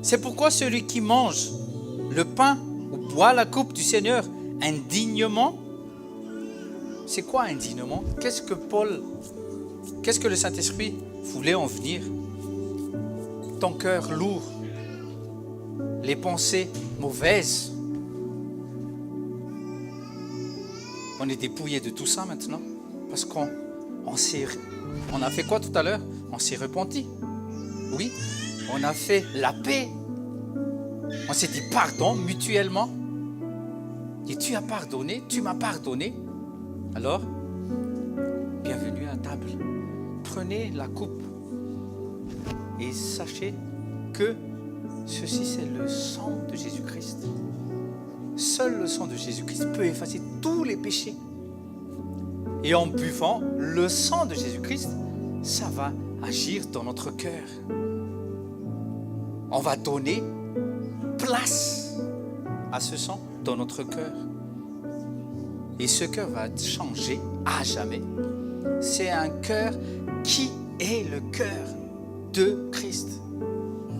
Speaker 1: C'est pourquoi celui qui mange le pain ou boit la coupe du Seigneur indignement. C'est quoi indignement? Qu'est-ce que le Saint-Esprit voulait en venir? Ton cœur lourd, les pensées mauvaises. On est dépouillé de tout ça maintenant parce qu'on a fait quoi tout à l'heure? On s'est repenti. Oui, on a fait la paix. On s'est dit pardon mutuellement. Et tu as pardonné, tu m'as pardonné. Alors, bienvenue à table. Prenez la coupe et sachez que ceci c'est le sang de Jésus-Christ. Seul le sang de Jésus-Christ peut effacer tous les péchés. Et en buvant le sang de Jésus-Christ, ça va agir dans notre cœur. On va donner place à ce sang dans notre cœur. Et ce cœur va changer à jamais. C'est un cœur qui est le cœur de Christ.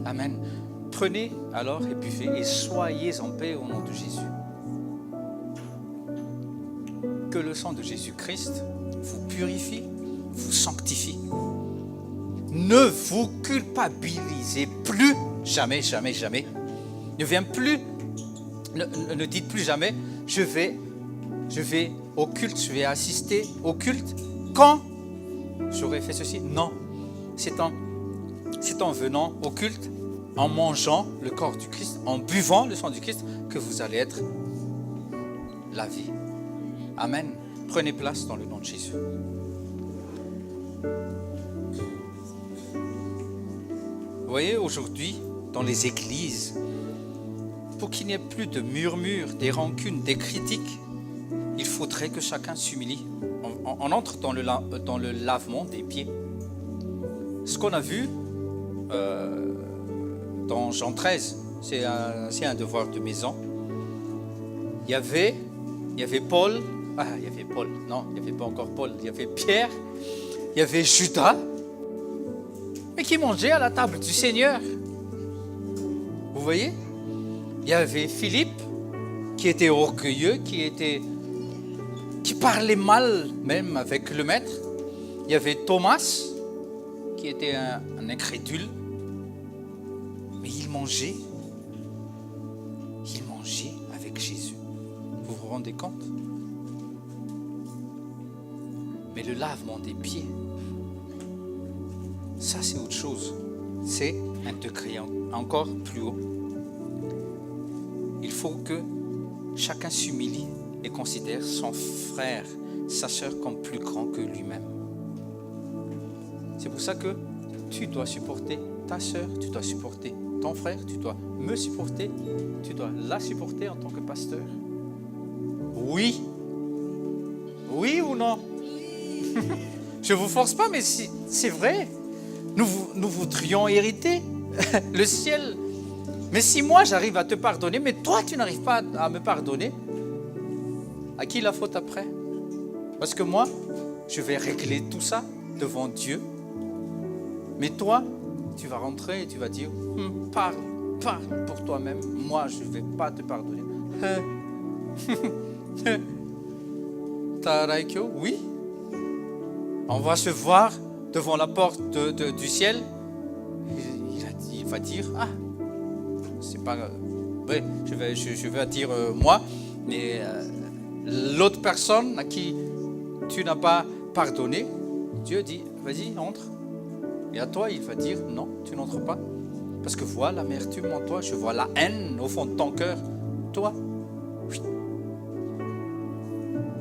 Speaker 1: Amen. Prenez alors et buvez et soyez en paix au nom de Jésus. Que le sang de Jésus-Christ vous purifie, vous sanctifie. Ne vous culpabilisez plus, jamais, jamais, jamais. Ne dites plus jamais, je vais au culte, je vais assister au culte quand j'aurai fait ceci. Non, c'est en venant au culte, en mangeant le corps du Christ, en buvant le sang du Christ, que vous allez être lavé. Amen. Prenez place dans le nom de Jésus. Vous voyez, aujourd'hui, dans les églises, pour qu'il n'y ait plus de murmures, des rancunes, des critiques, il faudrait que chacun s'humilie. On entre dans le lavement des pieds. Ce qu'on a vu dans Jean 13, c'est un devoir de maison. Il y avait Paul. Il y avait Paul. Non, il n'y avait pas encore Paul. Il y avait Pierre. Il y avait Judas. Mais qui mangeait à la table du Seigneur. Vous voyez? Il y avait Philippe, qui était orgueilleux, qui parlait mal même avec le maître. Il y avait Thomas, qui était un incrédule. Mais il mangeait avec Jésus. Vous vous rendez compte? Mais le lavement des pieds, ça c'est autre chose. C'est un degré encore plus haut. Il faut que chacun s'humilie et considère son frère, sa sœur comme plus grand que lui-même. C'est pour ça que tu dois supporter ta sœur, tu dois supporter ton frère, tu dois me supporter, tu dois la supporter en tant que pasteur. Oui. Oui ou non? Je ne vous force pas, mais c'est vrai. Nous voudrions hériter le ciel. Mais si moi j'arrive à te pardonner, mais toi tu n'arrives pas à me pardonner, à qui la faute après? Parce que moi, je vais régler tout ça devant Dieu. Mais toi, tu vas rentrer et tu vas dire, parle pour toi-même. Moi, je ne vais pas te pardonner. Taraikyo, oui. On va se voir devant la porte du ciel. Il va dire, c'est pas... Oui, je vais dire moi, mais l'autre personne à qui tu n'as pas pardonné, Dieu dit, vas-y, entre. Et à toi, il va dire, non, tu n'entres pas. Parce que vois l'amertume en toi, je vois la haine au fond de ton cœur. Toi, oui.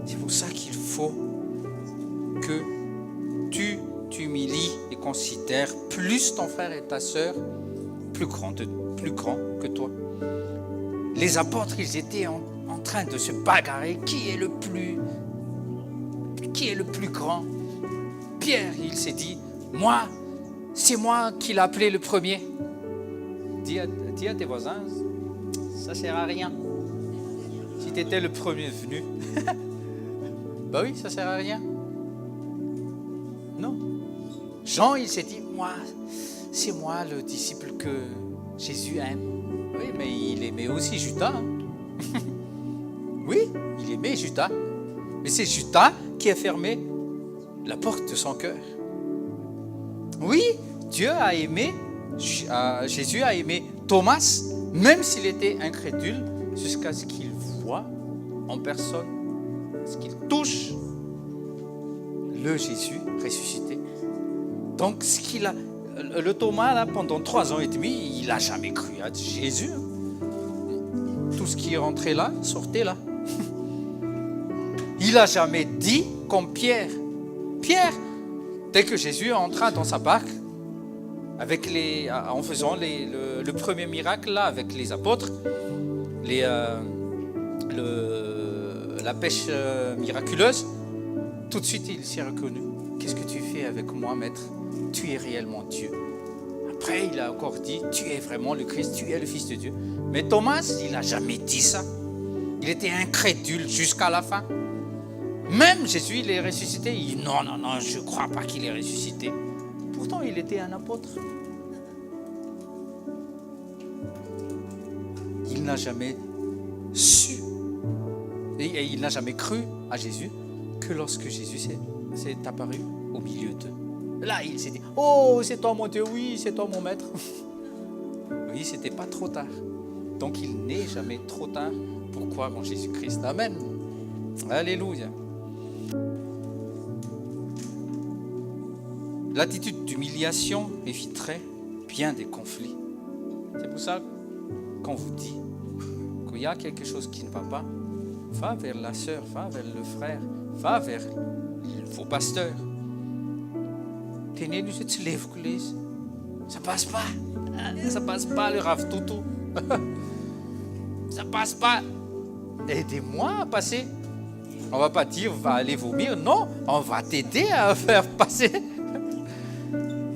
Speaker 1: C'est pour ça qu'il faut que tu t'humilies et considères plus ton frère et ta sœur plus grands que toi. Les apôtres, ils étaient en train de se bagarrer. Qui est le plus grand? Pierre, il s'est dit, moi, c'est moi qui l'ai appelé le premier. Dis à tes voisins, ça sert à rien. Si tu étais le premier venu, bah oui, ça sert à rien. Non. Jean, il s'est dit, moi, c'est moi le disciple que Jésus aime. Oui, mais il aimait aussi Judas. Oui, il aimait Judas. Mais c'est Judas qui a fermé la porte de son cœur. Oui, Dieu a aimé, Jésus a aimé Thomas, même s'il était incrédule, jusqu'à ce qu'il voit en personne, ce qu'il touche le Jésus ressuscité. Donc, ce qu'il a le Thomas, là, pendant 3 ans et demi, il n'a jamais cru à Jésus. Tout ce qui est rentré là, sortait là. Il n'a jamais dit comme Pierre. Pierre, dès que Jésus entra dans sa barque, en faisant le premier miracle là, avec les apôtres, la pêche miraculeuse, tout de suite il s'est reconnu. Qu'est-ce que tu fais avec moi, maître? Tu es réellement Dieu. Après, il a encore dit, tu es vraiment le Christ, tu es le Fils de Dieu. Mais Thomas, il n'a jamais dit ça. Il était incrédule jusqu'à la fin. Même Jésus, il est ressuscité. Il dit, non, je ne crois pas qu'il est ressuscité. Pourtant, il était un apôtre. Il n'a jamais su, et il n'a jamais cru à Jésus que lorsque Jésus s'est apparu au milieu d'eux. Là, il s'est dit, oh, c'est toi mon Dieu, oui, c'est toi mon maître. Oui, c'était pas trop tard. Donc, il n'est jamais trop tard pour croire en Jésus-Christ. Amen. Alléluia. L'attitude d'humiliation éviterait bien des conflits. C'est pour ça qu'on vous dit qu'il y a quelque chose qui ne va pas, va vers la sœur, va vers le frère, va vers vos pasteurs. T'es né du se lève l'église. Ça passe pas le Rav Toutou. Ça passe pas. Aidez-moi à passer. On va pas dire va aller vomir, non, on va t'aider à faire passer.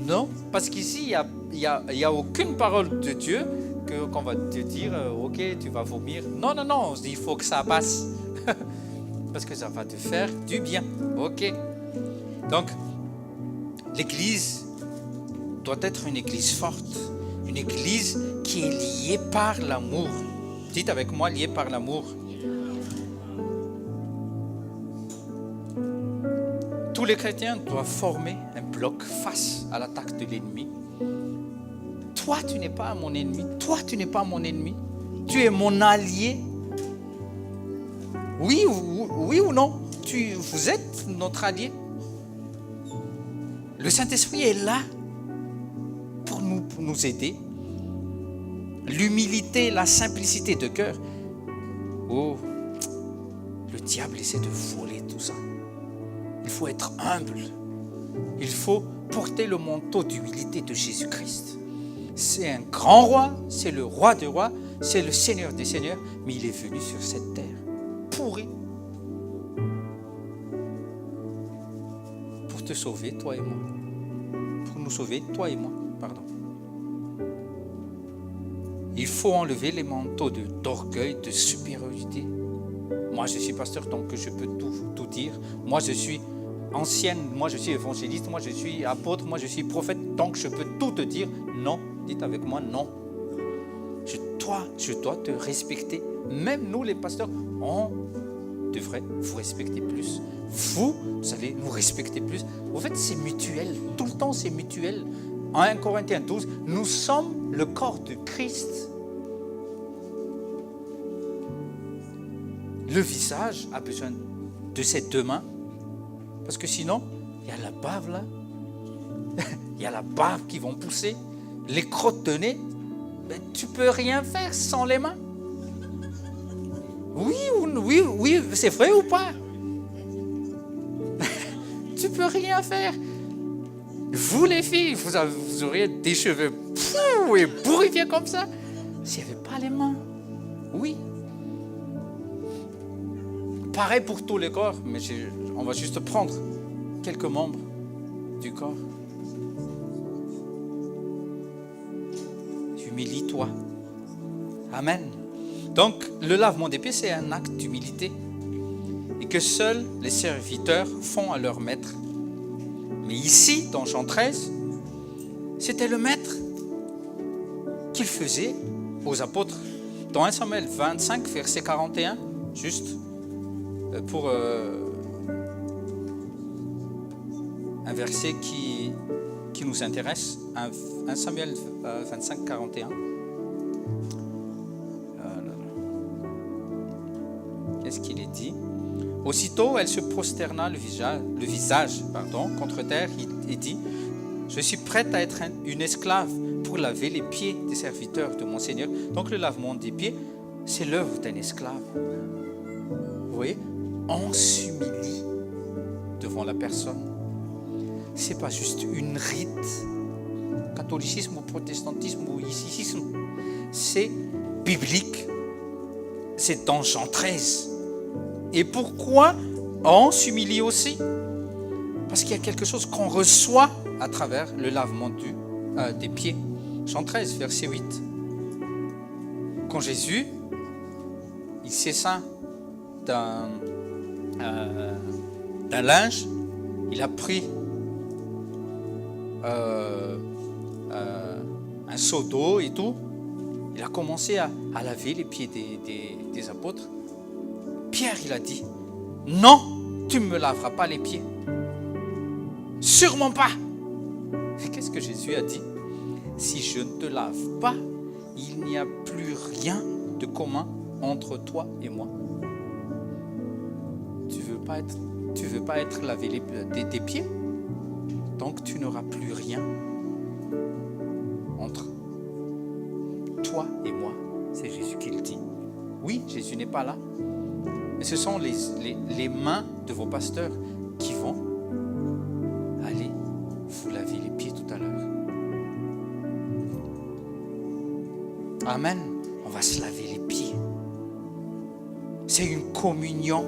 Speaker 1: Non, parce qu'ici il y a aucune parole de Dieu qu'on va te dire, ok, tu vas vomir. Non, on se dit, il faut que ça passe. Parce que ça va te faire du bien. Ok. Donc, l'église doit être une église forte. Une église qui est liée par l'amour. Dites avec moi, liée par l'amour. Tous les chrétiens doivent former un bloc face à l'attaque de l'ennemi. Toi, tu n'es pas mon ennemi. Toi, tu n'es pas mon ennemi. Tu es mon allié. Oui ou non? Vous êtes notre allié. Le Saint-Esprit est là pour nous aider. L'humilité, la simplicité de cœur. Oh, le diable essaie de voler tout ça. Il faut être humble. Il faut porter le manteau d'humilité de Jésus-Christ. C'est un grand roi, c'est le roi des rois, c'est le Seigneur des seigneurs, mais il est venu sur cette terre pourrie pour te sauver, toi et moi. Pour nous sauver, toi et moi, pardon. Il faut enlever les manteaux d'orgueil, de supériorité. Moi, je suis pasteur, donc je peux tout dire. Moi, je suis ancienne, moi, je suis évangéliste, moi, je suis apôtre, moi, je suis prophète, donc je peux tout te dire. Non, dites avec moi, non. Je dois te respecter. Même nous, les pasteurs, on devrait vous respecter plus. Vous allez nous respecter plus. En fait, c'est mutuel. Tout le temps, c'est mutuel. En 1 Corinthiens 12, nous sommes le corps de Christ. Le visage a besoin de ses 2 mains. Parce que sinon, il y a la bave là. Il y a la bave qui vont pousser. Les crottes de nez. Mais tu ne peux rien faire sans les mains. Oui, c'est vrai ou pas? Tu ne peux rien faire. Vous les filles, vous auriez des cheveux et bourrifiés comme ça. S'il n'y avait pas les mains. Oui. Pareil pour tous les corps, mais on va juste prendre quelques membres du corps. Humilie-toi. Amen. Donc, le lavement des pieds, c'est un acte d'humilité et que seuls les serviteurs font à leur maître. Mais ici, dans Jean 13, c'était le maître qu'il faisait aux apôtres. Dans 1 Samuel 25, verset 41, juste pour un verset qui nous intéresse, 1 Samuel 25, 41. Qu'est-ce qu'il est dit? Aussitôt, elle se prosterna le visage contre terre et dit, Je suis prête à être une esclave pour laver les pieds des serviteurs de mon Seigneur. Donc le lavement des pieds, c'est l'œuvre d'un esclave. Vous voyez, on s'humilie devant la personne. Ce n'est pas juste une rite, catholicisme ou protestantisme ou icisme. C'est biblique. C'est dans Jean 13. Et pourquoi on s'humilie aussi? Parce qu'il y a quelque chose qu'on reçoit à travers le lavement des pieds. Jean 13, verset 8. Quand Jésus, il s'essaint d'un linge, il a pris un seau d'eau et tout, il a commencé à laver les pieds des apôtres. Pierre, il a dit, non, tu ne me laveras pas les pieds. Sûrement pas. Et qu'est-ce que Jésus a dit? Si je ne te lave pas, il n'y a plus rien de commun entre toi et moi. Tu veux pas être lavé tes pieds? Donc tu n'auras plus rien entre toi et moi. C'est Jésus qui le dit. Oui, Jésus n'est pas là. Mais ce sont les mains de vos pasteurs qui vont aller vous laver les pieds tout à l'heure. Amen. On va se laver les pieds. C'est une communion.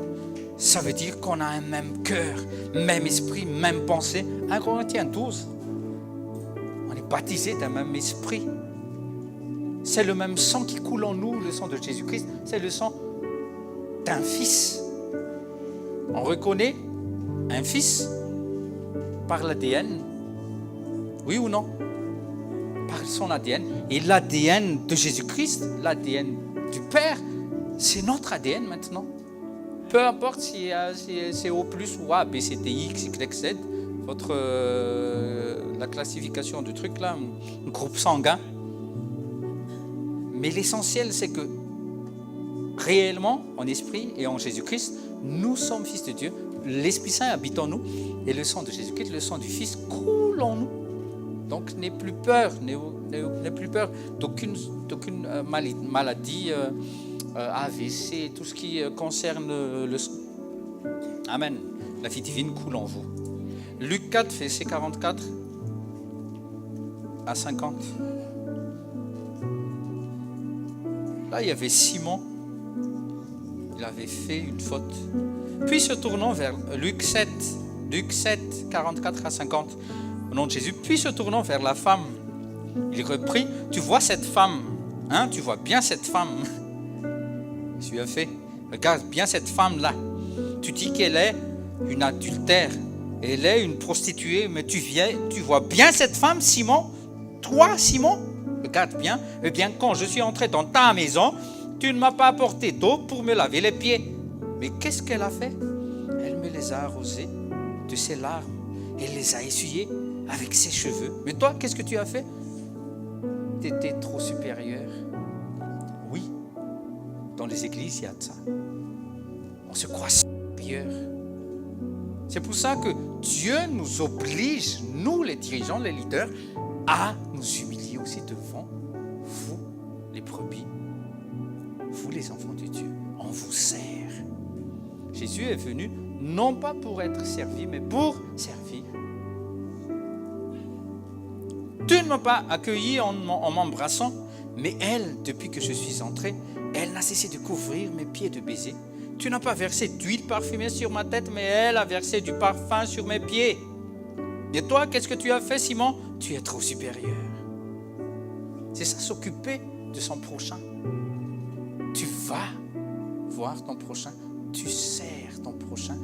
Speaker 1: Ça veut dire qu'on a un même cœur, même esprit, même pensée. 1 Corinthiens 12. On est baptisé d'un même esprit. C'est le même sang qui coule en nous, le sang de Jésus-Christ. C'est le sang d'un fils. On reconnaît un fils par l'ADN. Oui ou non? Par son ADN. Et l'ADN de Jésus-Christ, l'ADN du Père, c'est notre ADN maintenant. Peu importe si c'est O+, ou A, B, C, D, X, Y, Z, la classification du truc là, un groupe sanguin. Mais l'essentiel, c'est que réellement, en esprit et en Jésus-Christ, nous sommes fils de Dieu. L'Esprit Saint habite en nous et le sang de Jésus-Christ, le sang du Fils coule en nous. Donc, n'aie plus peur d'aucune maladie, AVC, tout ce qui concerne le sang. Amen. La vie divine coule en vous. Luc 4, verset 44 à 50. Là, il y avait Simon. Il avait fait une faute. Puis se tournant vers Luc 7, 44 à 50, au nom de Jésus, puis se tournant vers la femme, il reprit, tu vois cette femme, hein, tu vois bien cette femme. Jésus a fait, regarde bien cette femme-là. Tu dis qu'elle est une adultère, elle est une prostituée, mais tu vois bien cette femme, Simon? Toi, Simon? Regarde bien. Eh bien, quand je suis entré dans ta maison, tu ne m'as pas apporté d'eau pour me laver les pieds. Mais qu'est-ce qu'elle a fait? Elle me les a arrosés de ses larmes. Elle les a essuyés avec ses cheveux. Mais toi, qu'est-ce que tu as fait? Tu étais trop supérieur. Oui, dans les églises, il y a de ça. On se croit supérieur. C'est pour ça que Dieu nous oblige, nous les dirigeants, les leaders, à nous humilier aussi devant vous, les brebis, vous les enfants de Dieu. On vous sert. Jésus est venu non pas pour être servi, mais pour servir. Tu ne m'as pas accueilli en m'embrassant, mais elle, depuis que je suis entré, elle n'a cessé de couvrir mes pieds de baisers. Tu n'as pas versé d'huile parfumée sur ma tête, mais elle a versé du parfum sur mes pieds. Et toi, qu'est-ce que tu as fait, Simon? Tu es trop supérieur. C'est ça, s'occuper de son prochain. Tu vas voir ton prochain. Tu sers ton prochain.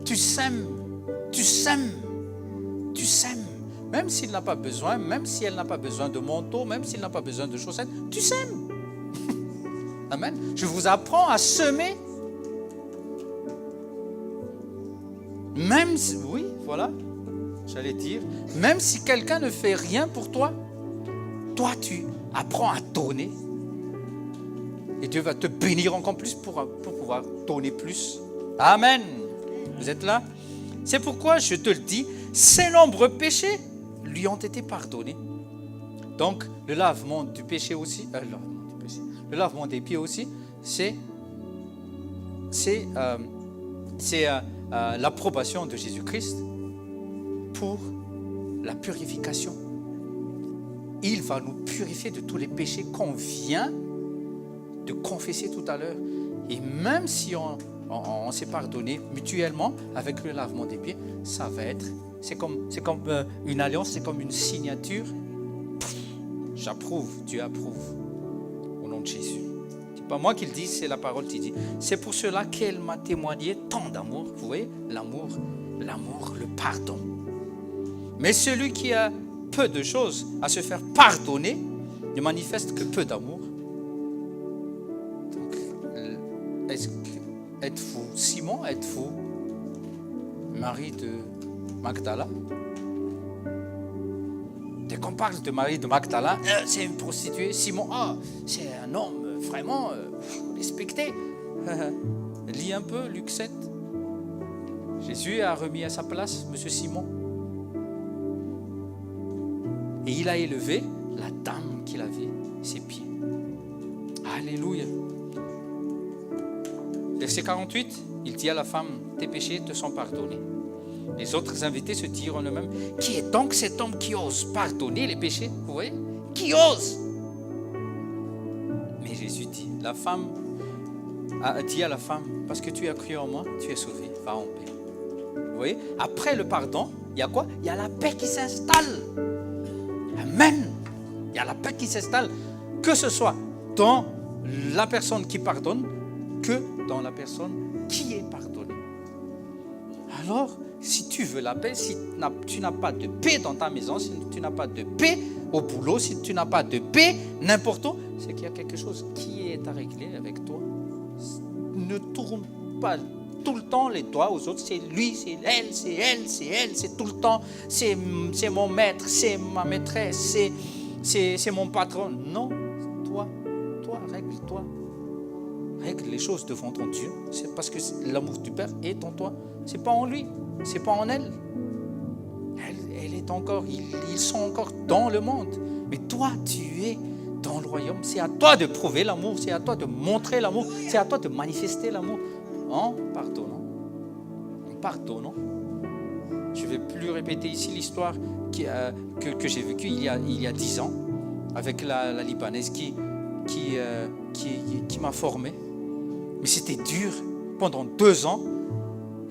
Speaker 1: Tu sèmes. Tu sèmes. Tu sèmes. Même s'il n'a pas besoin, même si elle n'a pas besoin de manteau, même s'il n'a pas besoin de chaussettes, tu sèmes. Amen. Je vous apprends à semer. Même si, oui, voilà, j'allais dire, même si quelqu'un ne fait rien pour toi, toi tu apprends à donner. Et Dieu va te bénir encore plus pour pouvoir donner plus. Amen. Vous êtes là? C'est pourquoi je te le dis, ses nombreux péchés lui ont été pardonnés. Donc, le lavement du péché aussi, le lavement des pieds aussi, c'est l'approbation de Jésus-Christ pour la purification. Il va nous purifier de tous les péchés qu'on vient de confesser tout à l'heure. Et même si on s'est pardonné mutuellement avec le lavement des pieds, ça va être, c'est comme une alliance, c'est comme une signature. J'approuve, Dieu approuve, au nom de Jésus. C'est pas moi qui le dis, c'est la parole qui dit. C'est pour cela qu'elle m'a témoigné tant d'amour. Vous voyez, l'amour, le pardon. Mais celui qui a peu de choses à se faire pardonner ne manifeste que peu d'amour. Donc, êtes-vous Simon? Êtes-vous Marie de Magdala? Dès qu'on parle de Marie de Magdala, c'est une prostituée. Simon, c'est un homme vraiment respecté. Lis un peu Luc 7. Jésus a remis à sa place M. Simon. Et il a élevé la dame qui lavait ses pieds. Alléluia. Verset 48, il dit à la femme, tes péchés te sont pardonnés. Les autres invités se dirent en eux-mêmes, qui est donc cet homme qui ose pardonner les péchés? Vous voyez? Qui ose? Mais Jésus dit, la femme a dit à la femme, parce que tu as cru en moi, tu es sauvé, va en paix. Vous voyez? Après le pardon, il y a quoi? Il y a la paix qui s'installe. Amen. Il y a la paix qui s'installe, que ce soit dans la personne qui pardonne, que dans la personne qui est pardonnée. Alors, si tu veux la paix, si tu n'as pas de paix dans ta maison, si tu n'as pas de paix au boulot, si tu n'as pas de paix n'importe où, c'est qu'il y a quelque chose qui est à régler avec toi. Ne tourne pas tout le temps les doigts aux autres, c'est lui, c'est elle, c'est elle, c'est elle, c'est tout le temps, c'est mon maître, c'est ma maîtresse, c'est mon patron. Non, toi, règle-toi. Règle les choses devant ton Dieu. C'est parce que l'amour du Père est en toi. C'est pas en lui, c'est pas en elle. Elle est encore, ils sont encore dans le monde. Mais toi, tu es dans le royaume. C'est à toi de prouver l'amour, c'est à toi de montrer l'amour, c'est à toi de manifester l'amour en pardonnant. En pardonnant. Je ne vais plus répéter ici l'histoire que j'ai vécue il y a 10 ans avec la Libanaise qui m'a formé. Mais c'était dur. Pendant 2 ans,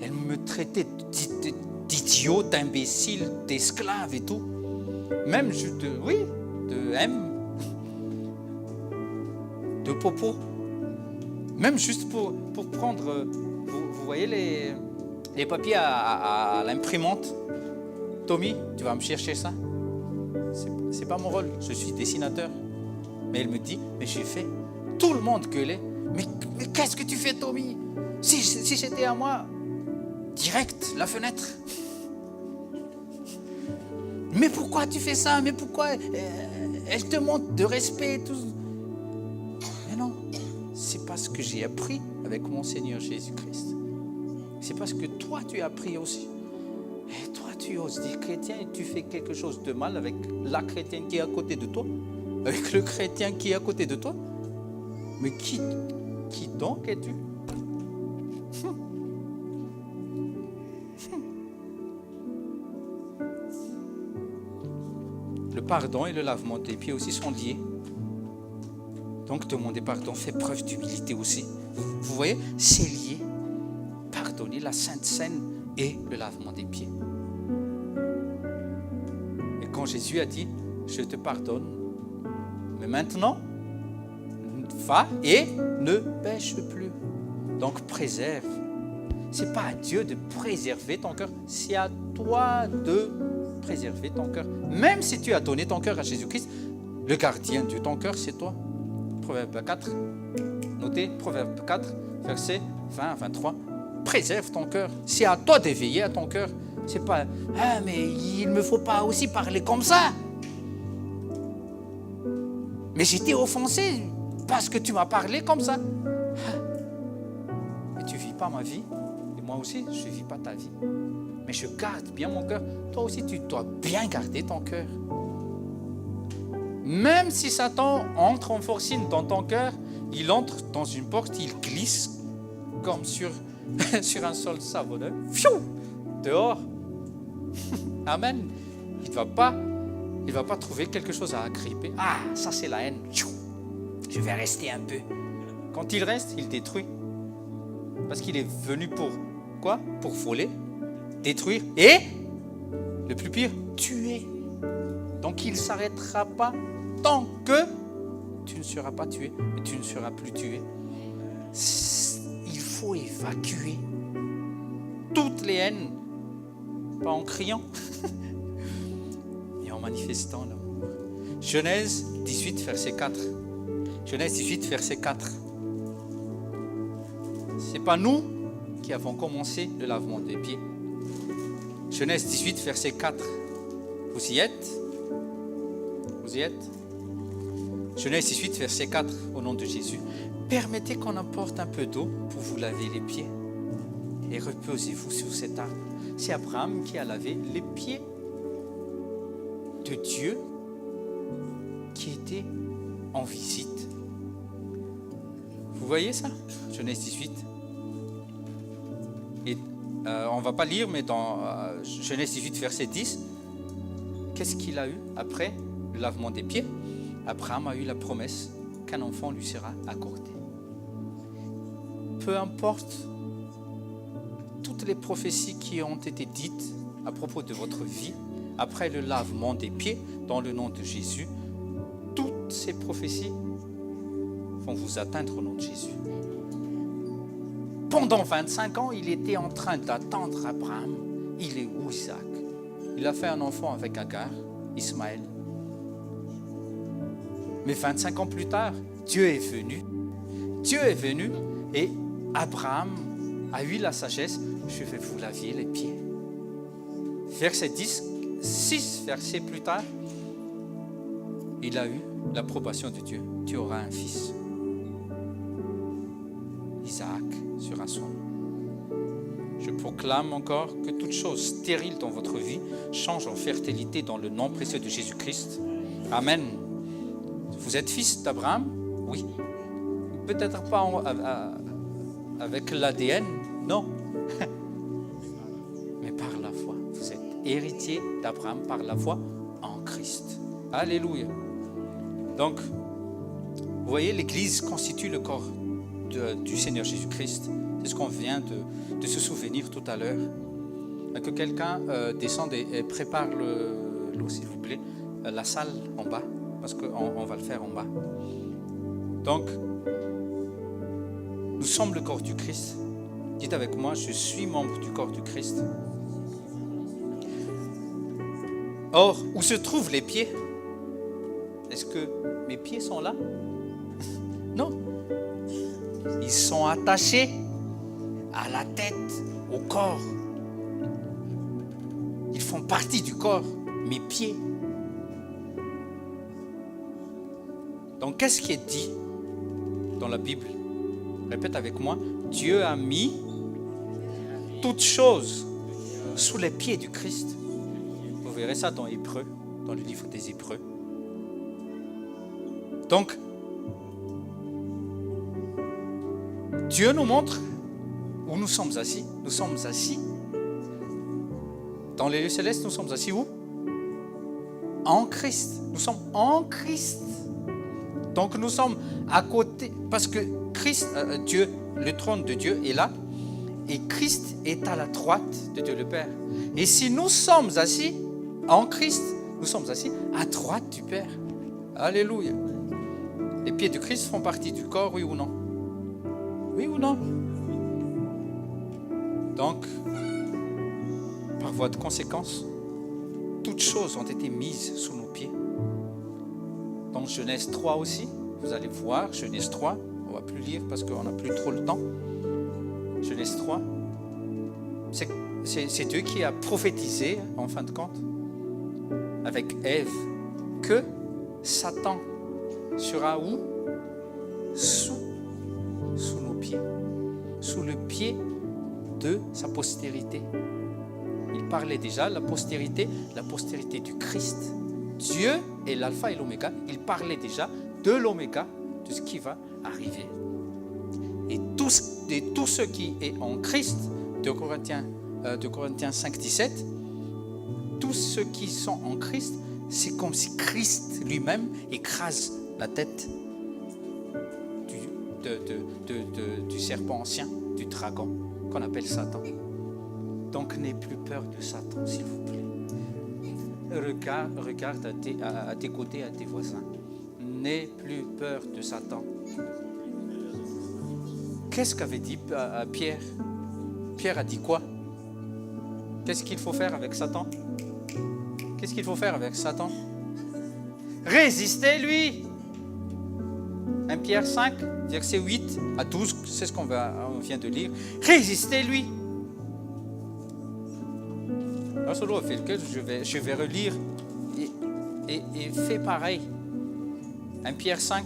Speaker 1: elle me traitait d'idiot, d'imbécile, d'esclave et tout. Même de M, de popo. Même juste pour prendre, vous voyez les papiers à l'imprimante. Tommy, tu vas me chercher ça. C'est pas mon rôle, je suis dessinateur. Mais elle me dit, mais j'ai fait. Tout le monde gueulait. Mais qu'est-ce que tu fais, Tommy? Si c'était à moi, direct, la fenêtre. Mais pourquoi tu fais ça? Mais pourquoi elle te montre de respect et tout? Mais non, c'est parce que j'ai appris avec mon Seigneur Jésus-Christ. C'est parce que toi, tu as appris aussi. Et toi, tu oses dire chrétien et tu fais quelque chose de mal avec la chrétienne qui est à côté de toi, avec le chrétien qui est à côté de toi. Mais qui donc es-tu? Le pardon et le lavement des pieds aussi sont liés. Donc demander pardon fait preuve d'humilité aussi. Vous voyez, c'est lié. Pardonner la Sainte Seine et le lavement des pieds. Et quand Jésus a dit, je te pardonne, mais maintenant, va et ne pêche plus. Donc préserve. C'est pas à Dieu de préserver ton cœur, c'est à toi de préserver ton cœur. Même si tu as donné ton cœur à Jésus-Christ, le gardien de ton cœur, c'est toi. Proverbe 4, notez, Proverbe 4, verset 20 à 23. Préserve ton cœur. C'est à toi de veiller à ton cœur. C'est pas, mais il ne me faut pas aussi parler comme ça. Mais j'étais offensé parce que tu m'as parlé comme ça. Mais tu ne vis pas ma vie. Et moi aussi, je ne vis pas ta vie. mais je garde bien mon cœur. Toi aussi, tu dois bien garder ton cœur. Même si Satan entre en forcine dans ton cœur, il entre dans une porte, il glisse comme sur un sol savonneux. Fiou, dehors. Amen. Il ne va pas trouver quelque chose à agripper. Ah, ça c'est la haine. Je vais rester un peu. Quand il reste, il détruit. Parce qu'il est venu pour quoi? Pour voler, détruire et, le plus pire, tuer. Donc il ne s'arrêtera pas tant que tu ne seras pas tué et tu ne seras plus tué. Il faut évacuer toutes les haines, pas en criant, mais en manifestant l'amour. Genèse 18, verset 4. Genèse 18, verset 4. Ce n'est pas nous qui avons commencé le lavement des pieds. Genèse 18, verset 4. Vous y êtes? Vous y êtes? Genèse 18, verset 4, au nom de Jésus. Permettez qu'on apporte un peu d'eau pour vous laver les pieds et reposez-vous sur cet arbre. C'est Abraham qui a lavé les pieds de Dieu qui était en visite. Vous voyez ça? Genèse 18. Et on ne va pas lire, mais dans Genèse 18, verset 10, qu'est-ce qu'il a eu après le lavement des pieds? Abraham a eu la promesse qu'un enfant lui sera accordé. Peu importe toutes les prophéties qui ont été dites à propos de votre vie, après le lavement des pieds, dans le nom de Jésus, toutes ces prophéties vont vous atteindre au nom de Jésus. Pendant 25 ans, il était en train d'attendre Abraham. Il est où Isaac? Il a fait un enfant avec Agar, Ismaël. Mais 25 ans plus tard, Dieu est venu. Dieu est venu et Abraham a eu la sagesse. Je vais vous laver les pieds. Verset 10, 6 versets plus tard, il a eu l'approbation de Dieu. Tu auras un fils. Isaac sera son nom. Je proclame encore que toute chose stérile dans votre vie change en fertilité dans le nom précieux de Jésus-Christ. Amen. Vous êtes fils d'Abraham? Oui. Peut-être pas avec l'ADN, non. Mais par la foi. Vous êtes héritier d'Abraham par la foi en Christ. Alléluia. Donc, vous voyez, l'Église constitue le corps du Seigneur Jésus-Christ. C'est ce qu'on vient de se souvenir tout à l'heure. Que quelqu'un descende et prépare l'eau, s'il vous plaît, la salle en bas, parce qu'on va le faire en bas. Donc, nous sommes le corps du Christ. Dites avec moi, je suis membre du corps du Christ. Or, où se trouvent les pieds? Est-ce que mes pieds sont là? Non. Ils sont attachés à la tête, au corps. Ils font partie du corps, mes pieds. Donc, qu'est-ce qui est dit dans la Bible? Répète avec moi. Dieu a mis toutes choses sous les pieds du Christ. Vous verrez ça dans Hébreux, dans le livre des Hébreux. Donc, Dieu nous montre où nous sommes assis. Nous sommes assis dans les lieux célestes. Nous sommes assis où? En Christ. Nous sommes en Christ. Donc nous sommes à côté, parce que Christ, Dieu, le trône de Dieu est là, et Christ est à la droite de Dieu le Père. Et si nous sommes assis en Christ, nous sommes assis à droite du Père. Alléluia. Les pieds de Christ font partie du corps, oui ou non? Oui ou non? Donc, par voie de conséquence, toutes choses ont été mises sous nos pieds. Dans Genèse 3 aussi, vous allez voir, Genèse 3, on ne va plus lire parce qu'on n'a plus trop le temps. Genèse 3, c'est Dieu qui a prophétisé, en fin de compte, avec Ève, que Satan sera où? Sous nos pieds, sous le pied de sa postérité. il parlait déjà la postérité du Christ. Dieu est l'alpha et l'oméga. Il parlait déjà de l'oméga, de ce qui va arriver. Et tout ce qui est en Christ, de Corinthiens 5, 17, tous ceux qui sont en Christ, c'est comme si Christ lui-même écrase la tête du serpent ancien, du dragon, qu'on appelle Satan. Donc n'aie plus peur de Satan, s'il vous plaît. Regarde à tes côtés, à tes voisins. N'aie plus peur de Satan. Qu'est-ce qu'avait dit Pierre? Pierre a dit quoi? Qu'est-ce qu'il faut faire avec Satan? Qu'est-ce qu'il faut faire avec Satan? Résistez-lui. 1 Pierre 5, verset 8 à 12, c'est ce qu'on vient de lire. Résistez-lui. Alors, selon lequel je vais relire et fais pareil. 1 Pierre 5.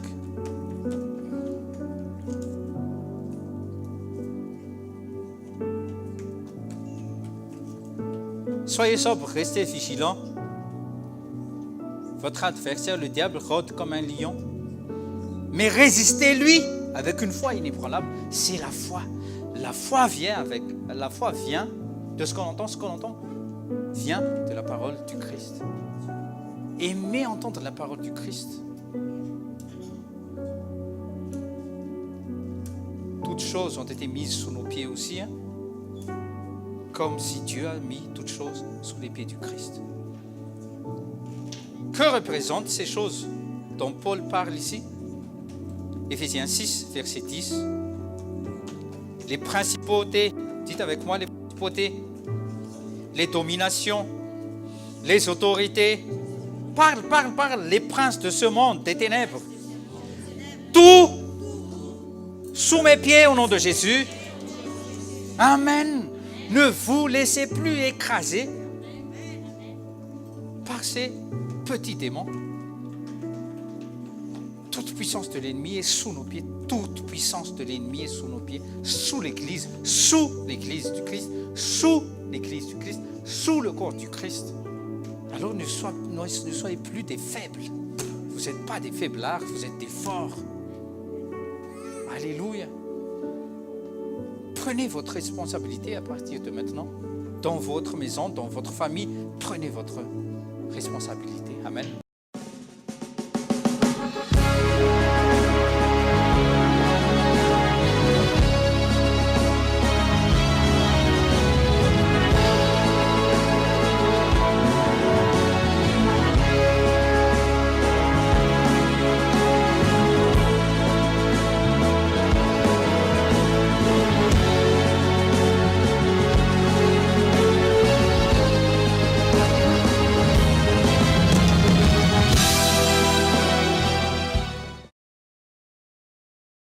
Speaker 1: Soyez sobres, restez vigilants. Votre adversaire, le diable, rôde comme un lion. Mais résistez-lui avec une foi inébranlable. C'est la foi. La foi vient de ce qu'on entend. Ce qu'on entend vient de la parole du Christ. Aimez entendre la parole du Christ. Toutes choses ont été mises sous nos pieds aussi, comme si Dieu a mis toutes choses sous les pieds du Christ. Que représentent ces choses dont Paul parle ici? Éphésiens 6, verset 10. Les principautés, dites avec moi, les principautés, les dominations, les autorités. Parle, les princes de ce monde, des ténèbres. Tout sous mes pieds au nom de Jésus. Amen. Ne vous laissez plus écraser par ces petits démons. Toute puissance de l'ennemi est sous nos pieds. Toute puissance de l'ennemi est sous nos pieds. Sous l'Église du Christ, sous l'Église du Christ, sous le corps du Christ. Alors ne soyez plus des faibles. Vous n'êtes pas des faiblards, vous êtes des forts. Alléluia. Prenez votre responsabilité à partir de maintenant. Dans votre maison, dans votre famille, prenez votre responsabilité. Amen.